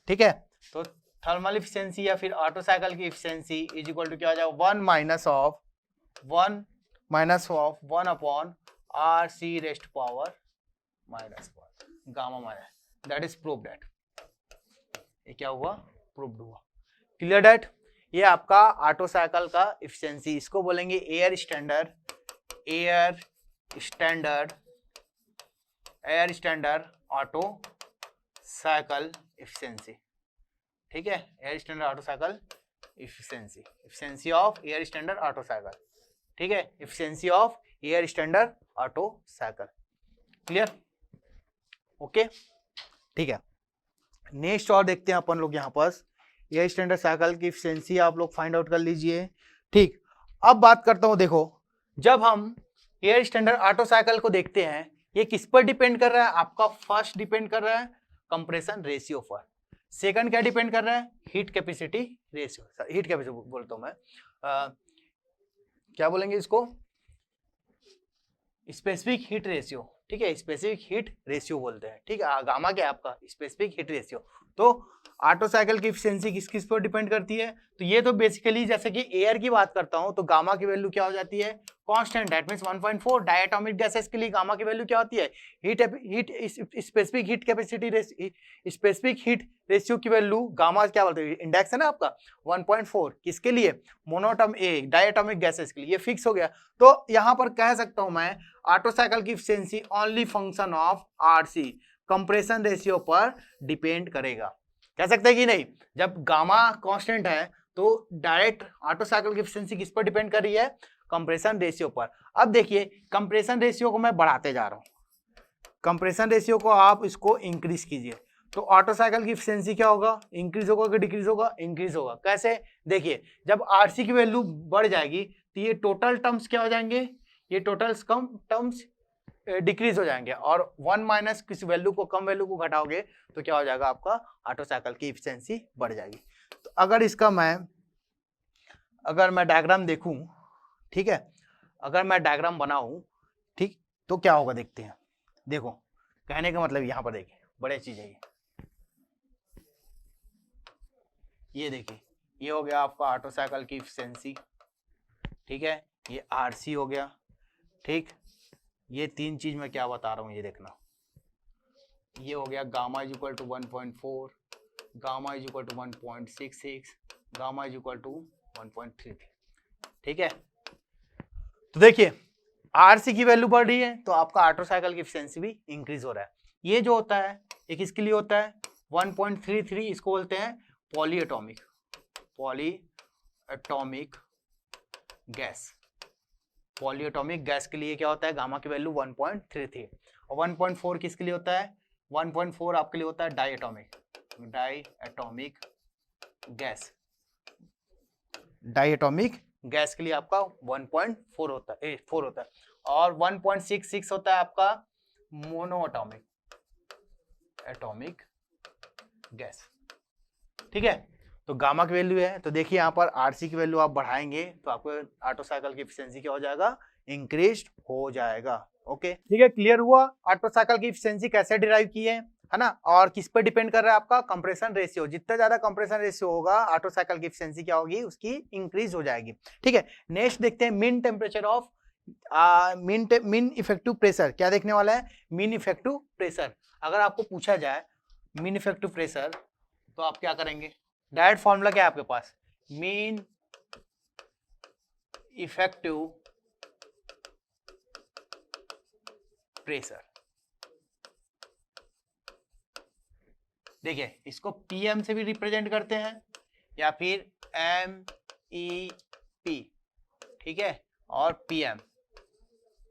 ठीक है, तो थर्मल इफिशिएंसी या फिर ऑटो साइकिल की इफिशिएंसी इज इक्वल टू क्या हो जाएगा, 1 minus of 1 upon RC raised power minus 1 gamma minus, that is proved that, ये क्या हुआ, प्रूव्ड हुआ। Clear that. ये आपका ऑटो साइकिल का इफिशिएंसी, इसको बोलेंगे air standard Otto cycle efficiency, ठीक है, air standard Otto cycle efficiency of air standard Otto cycle, ठीक है, efficiency of air standard Otto cycle. Clear, okay, ठीक है। नेक्स्ट और देखते हैं अपन लोग, यहाँ पर एयर स्टैंडर्ड साइकिल की इफिशिएंसी आप लोग फाइंड आउट कर लीजिए, ठीक। अब बात करता हूं, देखो जब हम एयर स्टैंडर्ड ऑटो साइकिल को देखते हैं, ये किस पर डिपेंड कर रहा है, आपका फर्स्ट डिपेंड कर रहा है कंप्रेशन रेशियो पर, सेकंड क्या डिपेंड कर रहा है, heat capacity ratio, heat capacity बोलता हूं मैं, क्या बोलेंगे इसको, स्पेसिफिक हीट रेशियो, ठीक है, स्पेसिफिक हीट रेशियो बोलते हैं, ठीक है, गामा क्या है आपका, स्पेसिफिक हीट रेशियो। तो ऑटो साइकिल की एफिशिएंसी किस किस पर डिपेंड करती है, तो ये तो बेसिकली जैसे कि एयर की बात करता हूं तो गामा की वैल्यू क्या हो जाती है, constant, that means 1.4। Diatomic gases के लिए गामा की वैल्यू क्या होती है, specific heat capacity, specific heat ratio की वैल्यू गामा क्या बोलते हैं, इंडेक्स है ना आपका 1.4, किसके लिए, मोनोटम ए डायटोमिक गैसेस के लिए, ये फिक्स हो गया। तो यहां पर कह सकता हूं मैं ऑटो साइकिल की efficiency only function of RC compression ratio पर डिपेंड करेगा, कह सकते हैं कि नहीं। जब गामा कांस्टेंट है तो डायरेक्ट ऑटो साइकिल की एफिशिएंसी किस पर डिपेंड कर रही है, कंप्रेशन रेशियो पर। अब देखिए कंप्रेशन रेशियो को मैं बढ़ाते जा रहा हूं, कंप्रेशन रेशियो को आप इसको इंक्रीज कीजिए, तो ऑटो साइकिल की एफिशिएंसी क्या होगा, इंक्रीज होगा कि डिक्रीज होगा, इंक्रीज होगा। कैसे, देखिए जब RC की वैल्यू बढ़ जाएगी तो ये टोटल टर्म्स क्या हो जाएंगे, ये टोटल कम टर्म्स डिक्रीज हो जाएंगे, और 1 माइनस किसी वैल्यू को, कम वैल्यू को घटाओगे तो क्या हो जाएगा, आपका ऑटो साइकिल की इफिशियंसी बढ़ जाएगी। तो अगर मैं डायग्राम देखूं, ठीक है, अगर मैं डायग्राम बनाऊं, ठीक, तो क्या होगा देखते हैं। देखो, कहने का मतलब यहाँ पर देखिए बड़े चीज है ये देखिए, ये हो गया आपका ऑटो साइकिल की इफिशियंसी, ठीक है, ये आरसी हो गया, ठीक, ये तीन चीज मैं क्या बता रहा हूँ ये देखना, ये हो गया gamma is equal to 1.4, gamma is equal to 1.66, gamma is equal to 1.33, ठीक है। तो देखिए आरसी की वैल्यू बढ़ रही है तो आपका ऑटो साइकिल की एफिशिएंसी भी इंक्रीज हो रहा है। ये जो होता है एक इसके लिए होता है 1.33, इसको बोलते हैं पॉलीएटॉमिक गैस। पॉलीएटॉमिक गैस के लिए क्या होता है, गामा की वैल्यू 1.33, और 1.4 किसके लिए होता है, 1.4 आपके लिए होता है डाईएटॉमिक गैस। डाईएटॉमिक गैस के लिए आपका 1.4 होता है, 4 होता है, और 1.66 होता है आपका मोनोएटॉमिक गैस, ठीक है। तो गामा की वैल्यू है, तो देखिए यहाँ पर आरसी की वैल्यू आप बढ़ाएंगे तो आपको ऑटो साइकिल की एफिशिएंसी क्या हो जाएगा, इंक्रीज हो जाएगा। ओके, ठीक है, क्लियर हुआ ऑटो साइकिल की एफिशिएंसी कैसे डिराइव की है ना, और किस पे डिपेंड कर रहा है, आपका कंप्रेशन रेशियो। जितना ज्यादा कंप्रेशन रेशियो होगा ऑटो साइकिल की एफिशिएंसी क्या होगी, उसकी इंक्रीज हो जाएगी, ठीक है। नेक्स्ट देखते हैं mean temperature of mean effective pressure. क्या देखने वाला है, मीन इफेक्टिव प्रेशर। अगर आपको पूछा जाए मीन इफेक्टिव प्रेशर तो आप क्या करेंगे, डायरेक्ट फॉर्मूला क्या है आपके पास, मीन इफेक्टिव प्रेशर। देखिए इसको पीएम से भी रिप्रेजेंट करते हैं या फिर MEP, ठीक है, और पीएम।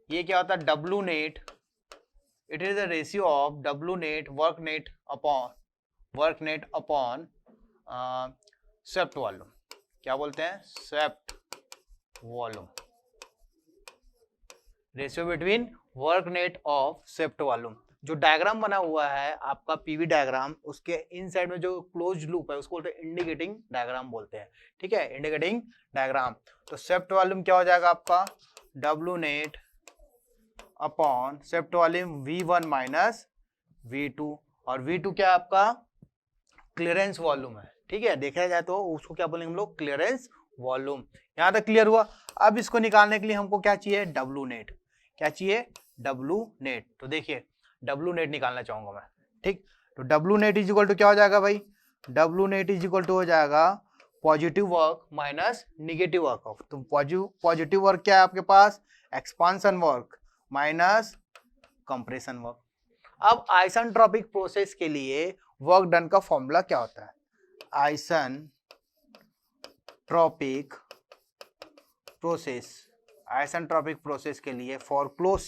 ये क्या होता है, W net, it is the ratio of W net work net upon swept volume. क्या बोलते हैं, swept volume, ratio between work net of swept volume. जो डायग्राम बना हुआ है आपका पीवी डायग्राम, उसके इनसाइड में जो क्लोज लूप है उसको बोलते हैं इंडिकेटिंग डायग्राम बोलते हैं, ठीक है, इंडिकेटिंग डायग्राम। तो स्वेप्ट वॉल्यूम क्या हो जाएगा आपका, W net upon swept volume V1 minus V2, और V2 क्या आपका क्लियरेंस वॉल्यूम है, ठीक है। देखा जाए तो उसको क्या बोलेंगे हम लोग, क्लियरेंस वॉल्यूम। यहां तक क्लियर हुआ। अब इसको निकालने के लिए हमको क्या चाहिए, डब्ल्यू नेट। क्या चाहिए, डब्ल्यू नेट। तो देखिए डब्ल्यू नेट निकालना चाहूंगा मैं, ठीक। तो W net is equal to क्या हो जाएगा भाई, W net is equal to हो जाएगा positive work minus negative work. तो पॉजिटिव वर्क क्या है आपके पास, expansion work minus compression work. अब आइसेंट्रोपिक प्रोसेस के लिए वर्क डन का फॉर्मूला क्या होता है, आइसेंट्रोपिक प्रोसेस के लिए for close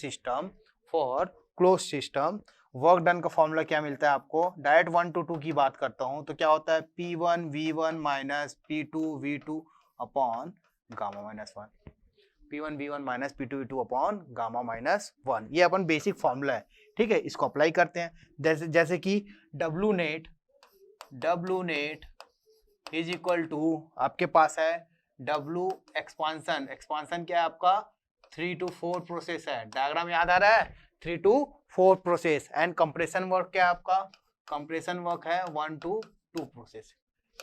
system work done का फॉर्मूला क्या मिलता है आपको, डायरेक्ट 1 to 2 की बात करता हूं तो क्या होता है, P1 V1 minus P2 V2 upon gamma minus 1, P1 V1 minus P2 V2 upon gamma minus 1। ये अपन बेसिक फॉर्मूला है, ठीक है। इसको अप्लाई करते हैं, जैसे कि W net is equal to आपके पास है W एक्सपांसन क्या है आपका, 3 to 4 प्रोसेस है, डायग्राम याद आ रहा है, 3 to 4 process. And compression work क्या है आपका, कंप्रेशन वर्क है 1 to 2 प्रोसेस,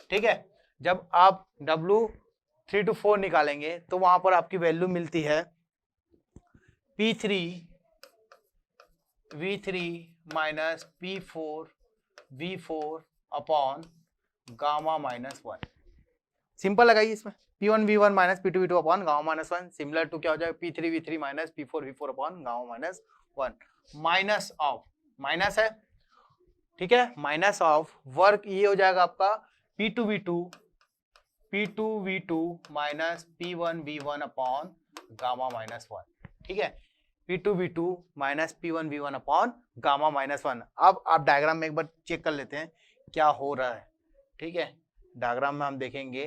ठीक है। जब आप W 3 to 4 निकालेंगे तो वहां पर आपकी वैल्यू मिलती है P3 V3 minus P4 V4 upon gamma minus 1। Simple लगाइए इसमें, P1 V1 minus P2 V2 upon gamma minus 1 similar to क्या हो जाएगा, P3 V3 minus P4 V4 upon gamma minus 1, minus of, minus है, ठीक है, माइनस ऑफ वर्क ये हो जाएगा आपका P2 V2 minus P1 V1 upon gamma minus 1, ठीक है, P2 V2 minus P1 V1 upon gamma minus 1। अब आप डायग्राम में एक बार चेक कर लेते हैं क्या हो रहा है, ठीक है। डायग्राम में हम देखेंगे,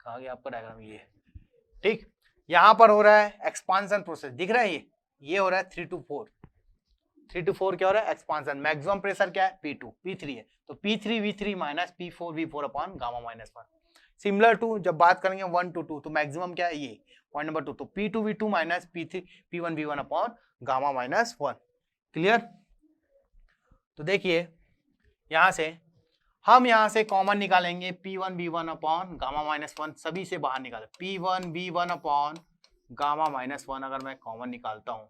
कहाँ गया आपका डायग्राम, ये ठीक। यहां पर हो रहा है एक्सपांशन प्रोसेस, दिख रहा है ये हो रहा है 3 to 4, 3 to 4 क्या हो रहा है एक्सपांशन। मैक्सिमम प्रेशर क्या है P2 P3 है, तो P3 V3 minus P4 V4 upon gamma minus 1। Similar to जब बात करेंगे 1 to 2, तो मैक्सिमम क्या है ये पॉइंट नंबर 2, तो P2 V2 minus P3 P1 V1 upon gamma minus 1। Clear? तो देखिए यहां से हम यहां से कॉमन निकालेंगे P1 V1 upon gamma minus 1, सभी से बाहर निकाले P1 V1 upon gamma minus 1। अगर मैं कॉमन निकालता हूं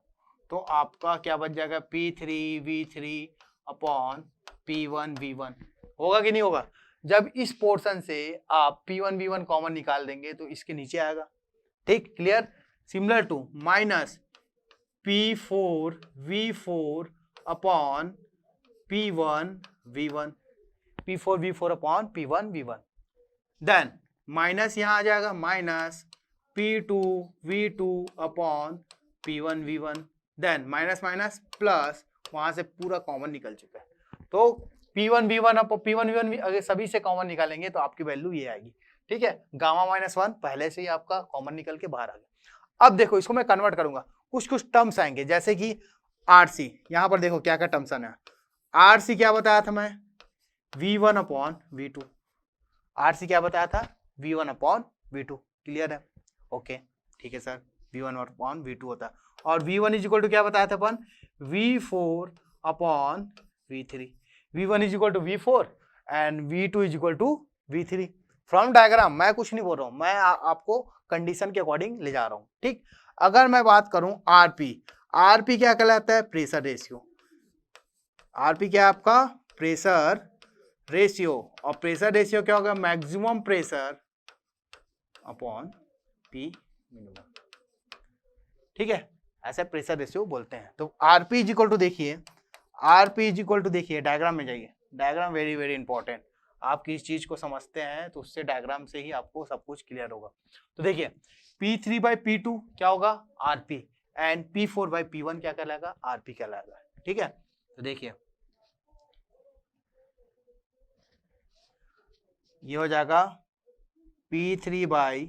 तो आपका क्या बच जाएगा P3 V3 upon P1 V1। होगा कि नहीं होगा? जब इस पोर्शन से आप P1 V1 कॉमन निकाल देंगे तो इसके नीचे आएगा। ठीक, clear? Similar to minus P4 V4 upon P1 V1, P4 V4 upon P1 V1। Then minus यहां आ जाएगा minus P2 V2 upon P1 V1। Then minus minus plus, वहां से पूरा कॉमन निकल चुका है, तो P1 V1 upon P1 V1 अगर सभी से कॉमन निकालेंगे तो आपकी वैल्यू ये आएगी। ठीक है, गामा माइनस 1 पहले से ही आपका कॉमन निकल के बाहर आ गया। अब देखो इसको मैं कन्वर्ट करूंगा, कुछ कुछ टर्म्स आएंगे जैसे कि RC। यहां पर देखो क्या क्या टर्म्स आना है। RC क्या बताया था मैं? V1 upon V2। RC क्या बताया था? V1 upon V2। क्लियर है? ओके, ठीक है सर, V1 अपॉन V2 होता है। और V1 इज इक्वल टू क्या बताया था अपन? V4 upon V3। V1 is equal to V4 and V2 is equal to V3। From diagram, मैं कुछ नहीं बोल रहा हूं, मैं आपको कंडीशन के अकॉर्डिंग ले जा रहा हूं। ठीक, अगर मैं बात करूं RP, RP क्या कहलाता है? Pressure ratio. RP क्या है आपका? Pressure ratio. और प्रेशर रेशियो क्या होगा? Maximum pressure upon P minimum. ठीक है, ऐसे प्रेशर रेशियो बोलते हैं। तो RP इज इक्वल टू देखिए, RP इज इक्वल टू देखिए, डायग्राम में जाइए, डायग्राम वेरी वेरी इंपॉर्टेंट। आप किस चीज को समझते हैं तो उससे डायग्राम से ही आपको सब कुछ क्लियर होगा। तो देखिए P3 बाई P2 क्या होगा? RP, and P4 by P1 क्या कहलाएगा? RP कहलाएगा। ठीक है, तो देखिए ये हो जाएगा P3 बाई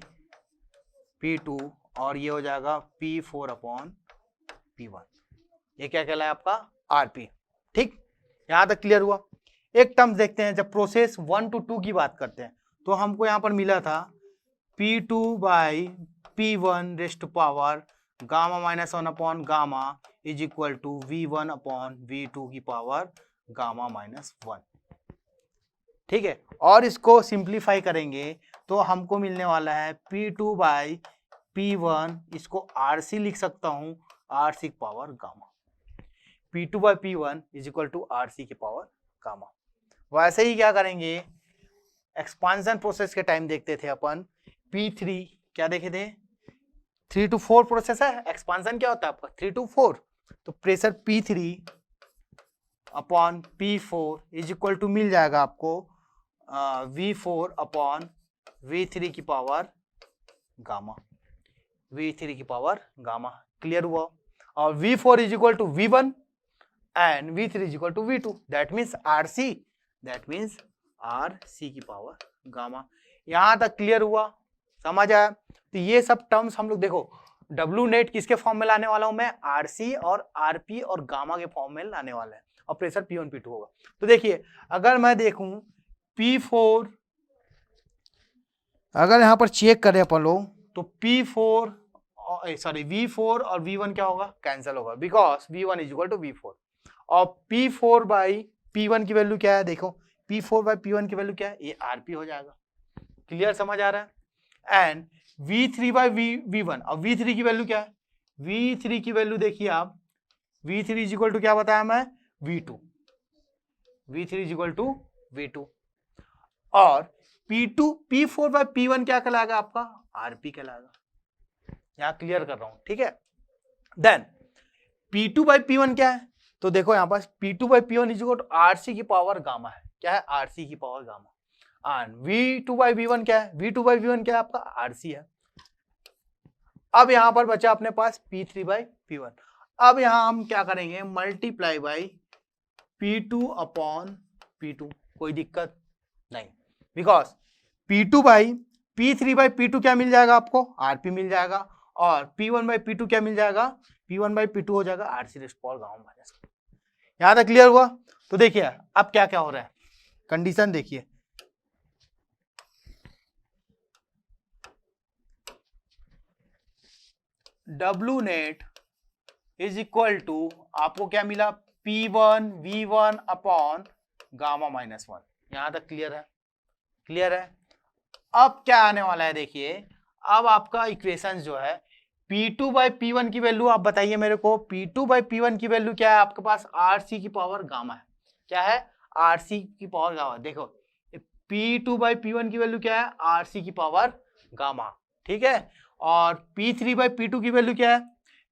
P2 और ये हो जाएगा P4 अपॉन P1। ये क्या कहलाए आपका? RP। ठीक, यहां तक क्लियर हुआ? एक टर्म देखते हैं, जब प्रोसेस 1 to 2 की बात करते हैं तो हमको यहां पर मिला था P2 by P1 raised to power gamma minus 1 upon gamma is equal to V1 upon V2 की पावर गामा माइनस 1। ठीक है, और इसको सिंप्लीफाई करेंगे तो हमको मिलने वाला है P2 बाई P1, इसको RC लिख सकता हूं, RC की power gamma. P2 by P1 is equal to RC की पावर गामा। वैसे ही क्या करेंगे, एक्सपांशन प्रोसेस के टाइम देखते थे अपन P3, क्या देखे थे? 3 to 4 प्रोसेस है। एक्सपांशन क्या होता है आपका? 3 to 4। तो pressure P3 upon P4 is equal to मिल जाएगा आपको V4 अपॉन V3 की पावर गामा, V3 की पावर गामा। क्लियर हुआ? और V4 is equal to V1 and V3 is equal to V2, that means RC, that means RC की power gamma. यहां तक क्लियर हुआ? समझ आया? तो ये सब टर्म्स हम लोग देखो, W नेट किसके फॉर्म में लाने वाला हूं मैं? RC और RP और गामा के फॉर्म में लाने वाला है, और प्रेशर P1 P2 होगा। तो देखिए अगर मैं देखूं P4, अगर यहां पर चेक करें अपन लोग तो P4 सॉरी V4 और V1 क्या होगा? कैंसिल होगा, because V1 is equal to V4। और P4 बाई P1 की वैल्यू क्या है? देखो P4 बाई P1 की वैल्यू क्या है? ये RP हो जाएगा। क्लियर, समझ आ रहा है? एंड V3 बाई V1, और V3 की वैल्यू क्या है? V3 की वैल्यू देखिए आप, V3 इज इक्वल टू क्या बताया मैं? V2। V3 is equal to V2। और P4 बाई P1 क्या कहलाएगा आपका? RP कहलाएगा। यहां क्लियर कर रहा हूं, ठीक है? देन P2 बाई P1 क्या है? तो देखो यहां पर P2 by P1 is equal to RC की पावर गामा है। क्या है? RC की power gamma. And V2 by V1 क्या है? V2 बाई V1 क्या है आपका? RC है। अब यहां पर बचा अपने पास P3 बाई P1। अब यहां हम क्या करेंगे? Multiply by P2 upon P2। कोई दिक्कत नहीं, because P2 by P3 by P2 क्या मिल जाएगा आपको? RP मिल जाएगा। और P1/P2 क्या मिल जाएगा, P1/P2 हो जाएगा RC raised power gamma minus. यहां तक क्लियर हुआ? तो देखिए अब क्या क्या हो रहा है, कंडीशन देखिए, W net is equal to आपको क्या मिला, P1 V1 upon gamma minus 1। यहां तक क्लियर है? क्लियर है? अब क्या आने वाला है, देखिए अब आपका इक्वेशन जो है P2/P1 की वैल्यू आप बताइए मेरे को, P2/P1 की वैल्यू क्या है आपके पास, RC की पावर गामा है। क्या है? RC की पावर गामा। देखो P2/P1 की वैल्यू क्या है, RC की पावर गामा, ठीक है। और P3/P2 की वैल्यू क्या है,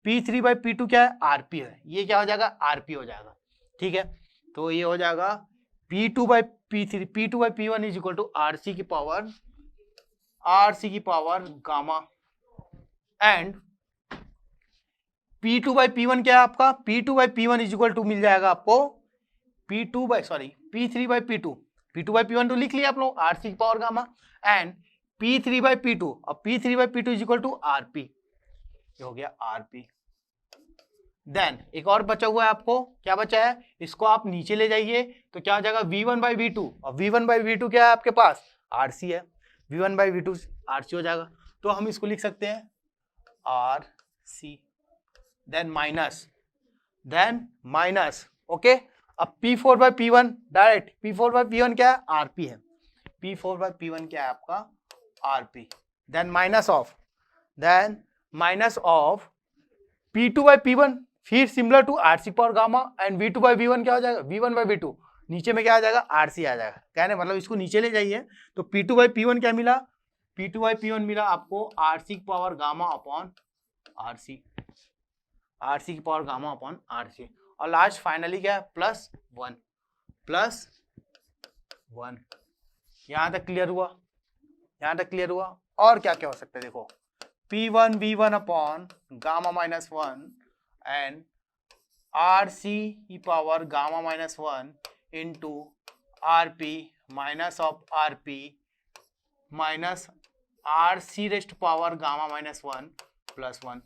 P3/P2 क्या है, RP है। ये क्या हो जाएगा, RP हो जाएगा, ठीक है। तो ये हो जाएगा P2/P3, P2/P1 is equal to RC की पावर गामा एंड P2/P1 क्या है आपका, P2/P1 इज इक्वल टू मिल जाएगा आपको P3/P2, P2/P1 तो लिख लिया आप लोग, RC की पावर गामा एंड P3/P2, अब P3/P2 is equal to RP, ये हो गया RP। देन एक और बचा हुआ है आपको, क्या बचा है, इसको आप नीचे ले जाइए तो क्या हो जाएगा V1/V2, और V1/V2 क्या है आपके पास, RC है, V1/V2 RC हो जाएगा। तो हम इसको लिख सकते हैं RC, देन माइनस, ओके। अब P4/P1 डायरेक्ट, P4/P1 क्या है, RP है, P4/P1 क्या है आपका, RP, then minus of P2/P1 फिर similar to RC power gamma and V2/V1 क्या हो जाएगा, V1/V2, नीचे में क्या आ जाएगा, RC आ जाएगा। कहने मतलब इसको नीचे ले जाइए तो P2/P1 क्या मिला, P2/P1 मिला आपको RC की power gamma upon RC, RC की पावर गामा अपॉन RC, और लास्ट फाइनली क्या है, +1। यहां तक क्लियर हुआ? यहां तक क्लियर हुआ? और क्या क्या हो सकता है, देखो P1 V1 upon gamma minus 1 and RC की power gamma minus 1 into RP minus of RP minus RC raised power gamma minus 1 +1,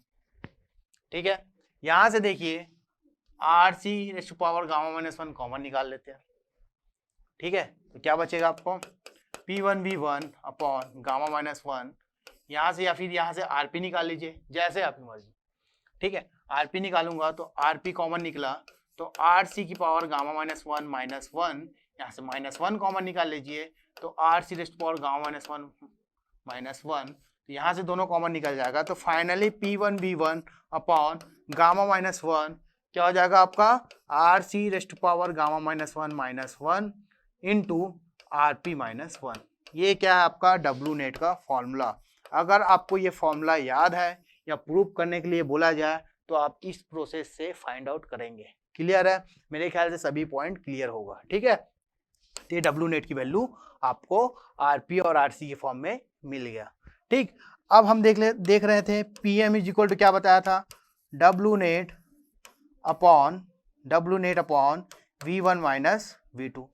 ठीक है। यहां से देखिए RC raised power gamma minus 1 common निकाल लेते हैं, ठीक है। तो क्या बचेगा आपको, P1 V1 upon gamma minus 1, यहां से या फिर यहां से RP निकाल लीजिए, जैसे आपकी मर्जी, ठीक है। RP निकालूंगा तो RP कॉमन निकला तो RC की पावर गामा माइनस 1 -1, यहाँ से -1 कॉमन निकाल लीजिए तो RC raised power gamma minus 1 -1, तो यहाँ से दोनों कॉमन निकल जाएगा। तो finally P1 V1 upon gamma minus 1 क्या हो जाएगा आपका, RC raised power gamma minus 1 -1 into RP -1। ये क्या है आपका W नेट का फॉर्मूला। अगर आपको ये फॉर्मूला याद है या प्रूफ करने के लिए बोला जाए तो आप इस प्रोसेस से फाइंड आउट करेंगे। क्लियर है? मेरे ख्याल से सभी पॉइंट क्लियर होगा, ठीक है। तो ये W नेट की वैल्यू आपको RP और RC के फॉर्म में मिल गया, ठीक। अब हम देख रहे थे PM इज इक्वल टू क्या बताया था, W net upon V1 minus V2,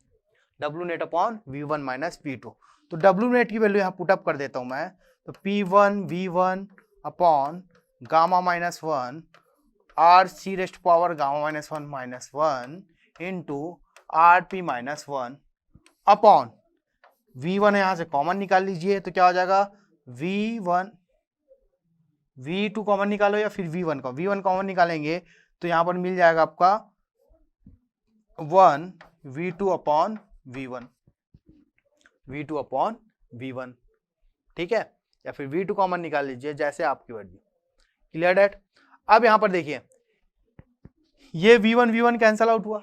W net upon V1 minus V2। तो W नेट की वैल्यू यहाँ पुटअप कर देता हूँ मैं, तो P1 V1 upon gamma minus 1 RC raised power gamma minus 1 into RP minus 1 upon V1 यहाँ से कॉमन निकाल लीजिए तो क्या हो जाएगा, V2 कॉमन निकालो या फिर V1 कॉमन निकालेंगे तो यहाँ पर मिल जाएगा आपका 1 V2 अपॉन V1, ठीक है, या फिर V2 कॉमन निकाल लीजिए, जैसे आपकी मर्जी। Clear that? अब यहां पर देखिए ये V1 कैंसल आउट हुआ,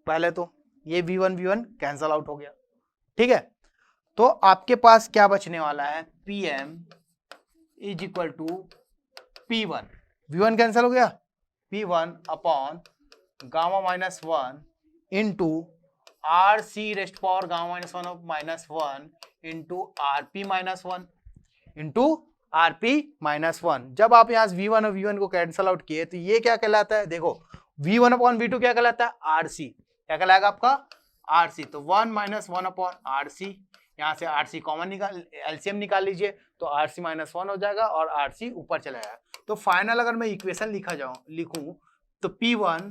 पहले तो ये V1 कैंसल आउट हो गया, ठीक है। तो आपके पास क्या बचने वाला है, PM is equal to P1, V1 cancel हो गया, P1 upon gamma minus 1 into RC raised power gamma minus 1 into RP minus 1 into RP minus 1। जब आप यहाँ V1 और V1 को कैंसल आउट किए तो ये क्या कहलाता है, देखो V1 अपॉन V2 क्या कहलाता है, RC, क्या कहलाएगा आपका, RC। तो 1 - 1 अपॉन RC, यहाँ से RC कॉमन निकाल, LCM निकाल लीजिए तो RC -1 हो जाएगा और RC ऊपर चला जाएगा। तो फाइनल अगर मैं इक्वेशन लिखूं तो P1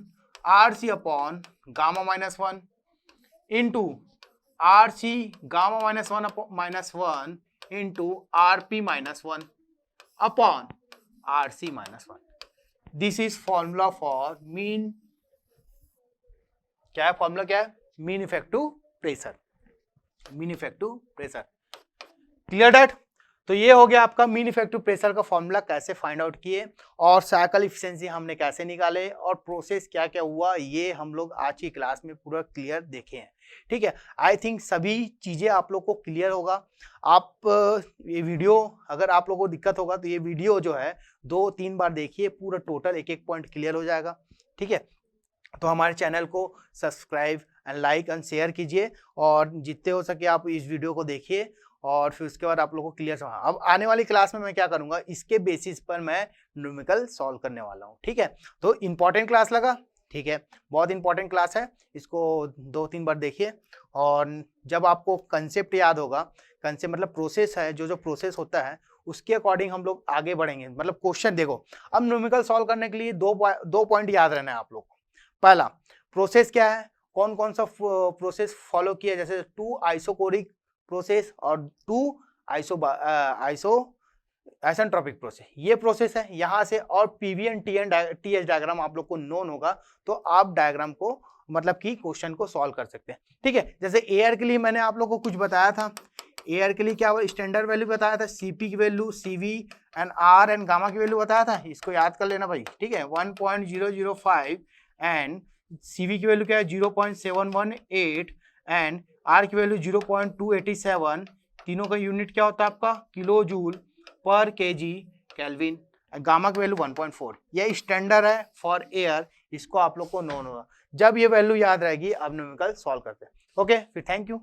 RC upon gamma -1 into RC gamma -1 into RP -1 upon RC -1. This is formula for mean, क्या है फॉर्मूला, क्या है, mean effective pressure. Mean effective pressure. Clear that. तो ये हो गया आपका मीन इफेक्टिव प्रेशर का फॉर्मूला कैसे फाइंड आउट किए, और साइकिल इफिशिएंसी हमने कैसे निकाले, और प्रोसेस क्या क्या हुआ, ये हम लोग आज की क्लास में पूरा क्लियर देखे हैं. ठीक है, आई थिंक सभी चीजें आप लोग को क्लियर होगा. आप ये वीडियो, अगर आप लोगों को दिक्कत होगा तो ये वीडियो जो है 2-3 बार देखिए, पूरा टोटल एक एक पॉइंट क्लियर हो जाएगा. ठीक है, तो हमारे चैनल को subscribe and like and share कीजिए, और जितने हो सके आप इस वीडियो को देखिए, और फिर उसके बाद आप लोगों को क्लियर समझ. अब आने वाली क्लास में मैं क्या करूंगा, इसके बेसिस पर मैं न्यूमेरिकल सॉल्व करने वाला हूं. ठीक है, तो इंपॉर्टेंट क्लास लगा. ठीक है, बहुत इंपॉर्टेंट क्लास है, इसको 2-3 बार देखिए. और जब आपको कंसेप्ट याद होगा, कंसेप्ट मतलब प्रोसेस है, जो प्रोसेस होता है उसके अकॉर्डिंग हम लोग आगे बढ़ेंगे. मतलब क्वेश्चन देखो, अब न्यूमेरिकल सॉल्व करने के लिए दो पॉइंट याद रहना है आप लोग को. पहला, प्रोसेस क्या है, कौन कौन सा प्रोसेस फॉलो किया, जैसे 2 आइसोकोरिक प्रोसेस और 2 आइसेंट्रोपिक प्रोसेस, ये प्रोसेस है यहाँ से. और पीवी एंड टीएच डायग्राम आप लोग को नोन होगा, तो आप डायग्राम को मतलब कि क्वेश्चन को सॉल्व कर सकते हैं. ठीक है, जैसे एयर के लिए मैंने आप लोग को कुछ बताया था. एयर के लिए क्या स्टैंडर्ड वैल्यू बताया था, सीपी की value, CV and R and gamma की वैल्यू बताया था. इसको याद कर लेना भाई. ठीक है, 1.005 एंड सीवी की वैल्यू क्या है 0.718 एंड आर की वैल्यू 0.287. तीनों का यूनिट क्या होता है आपका, किलो जूल पर केजी केल्विन. गामा की वैल्यू 1.4. ये स्टैंडर्ड है फॉर एयर, इसको आप लोग को नोन होगा. जब ये वैल्यू याद रहेगी अब न्यूमेरिकल सॉल्व करते हैं. ओके, फिर थैंक यू.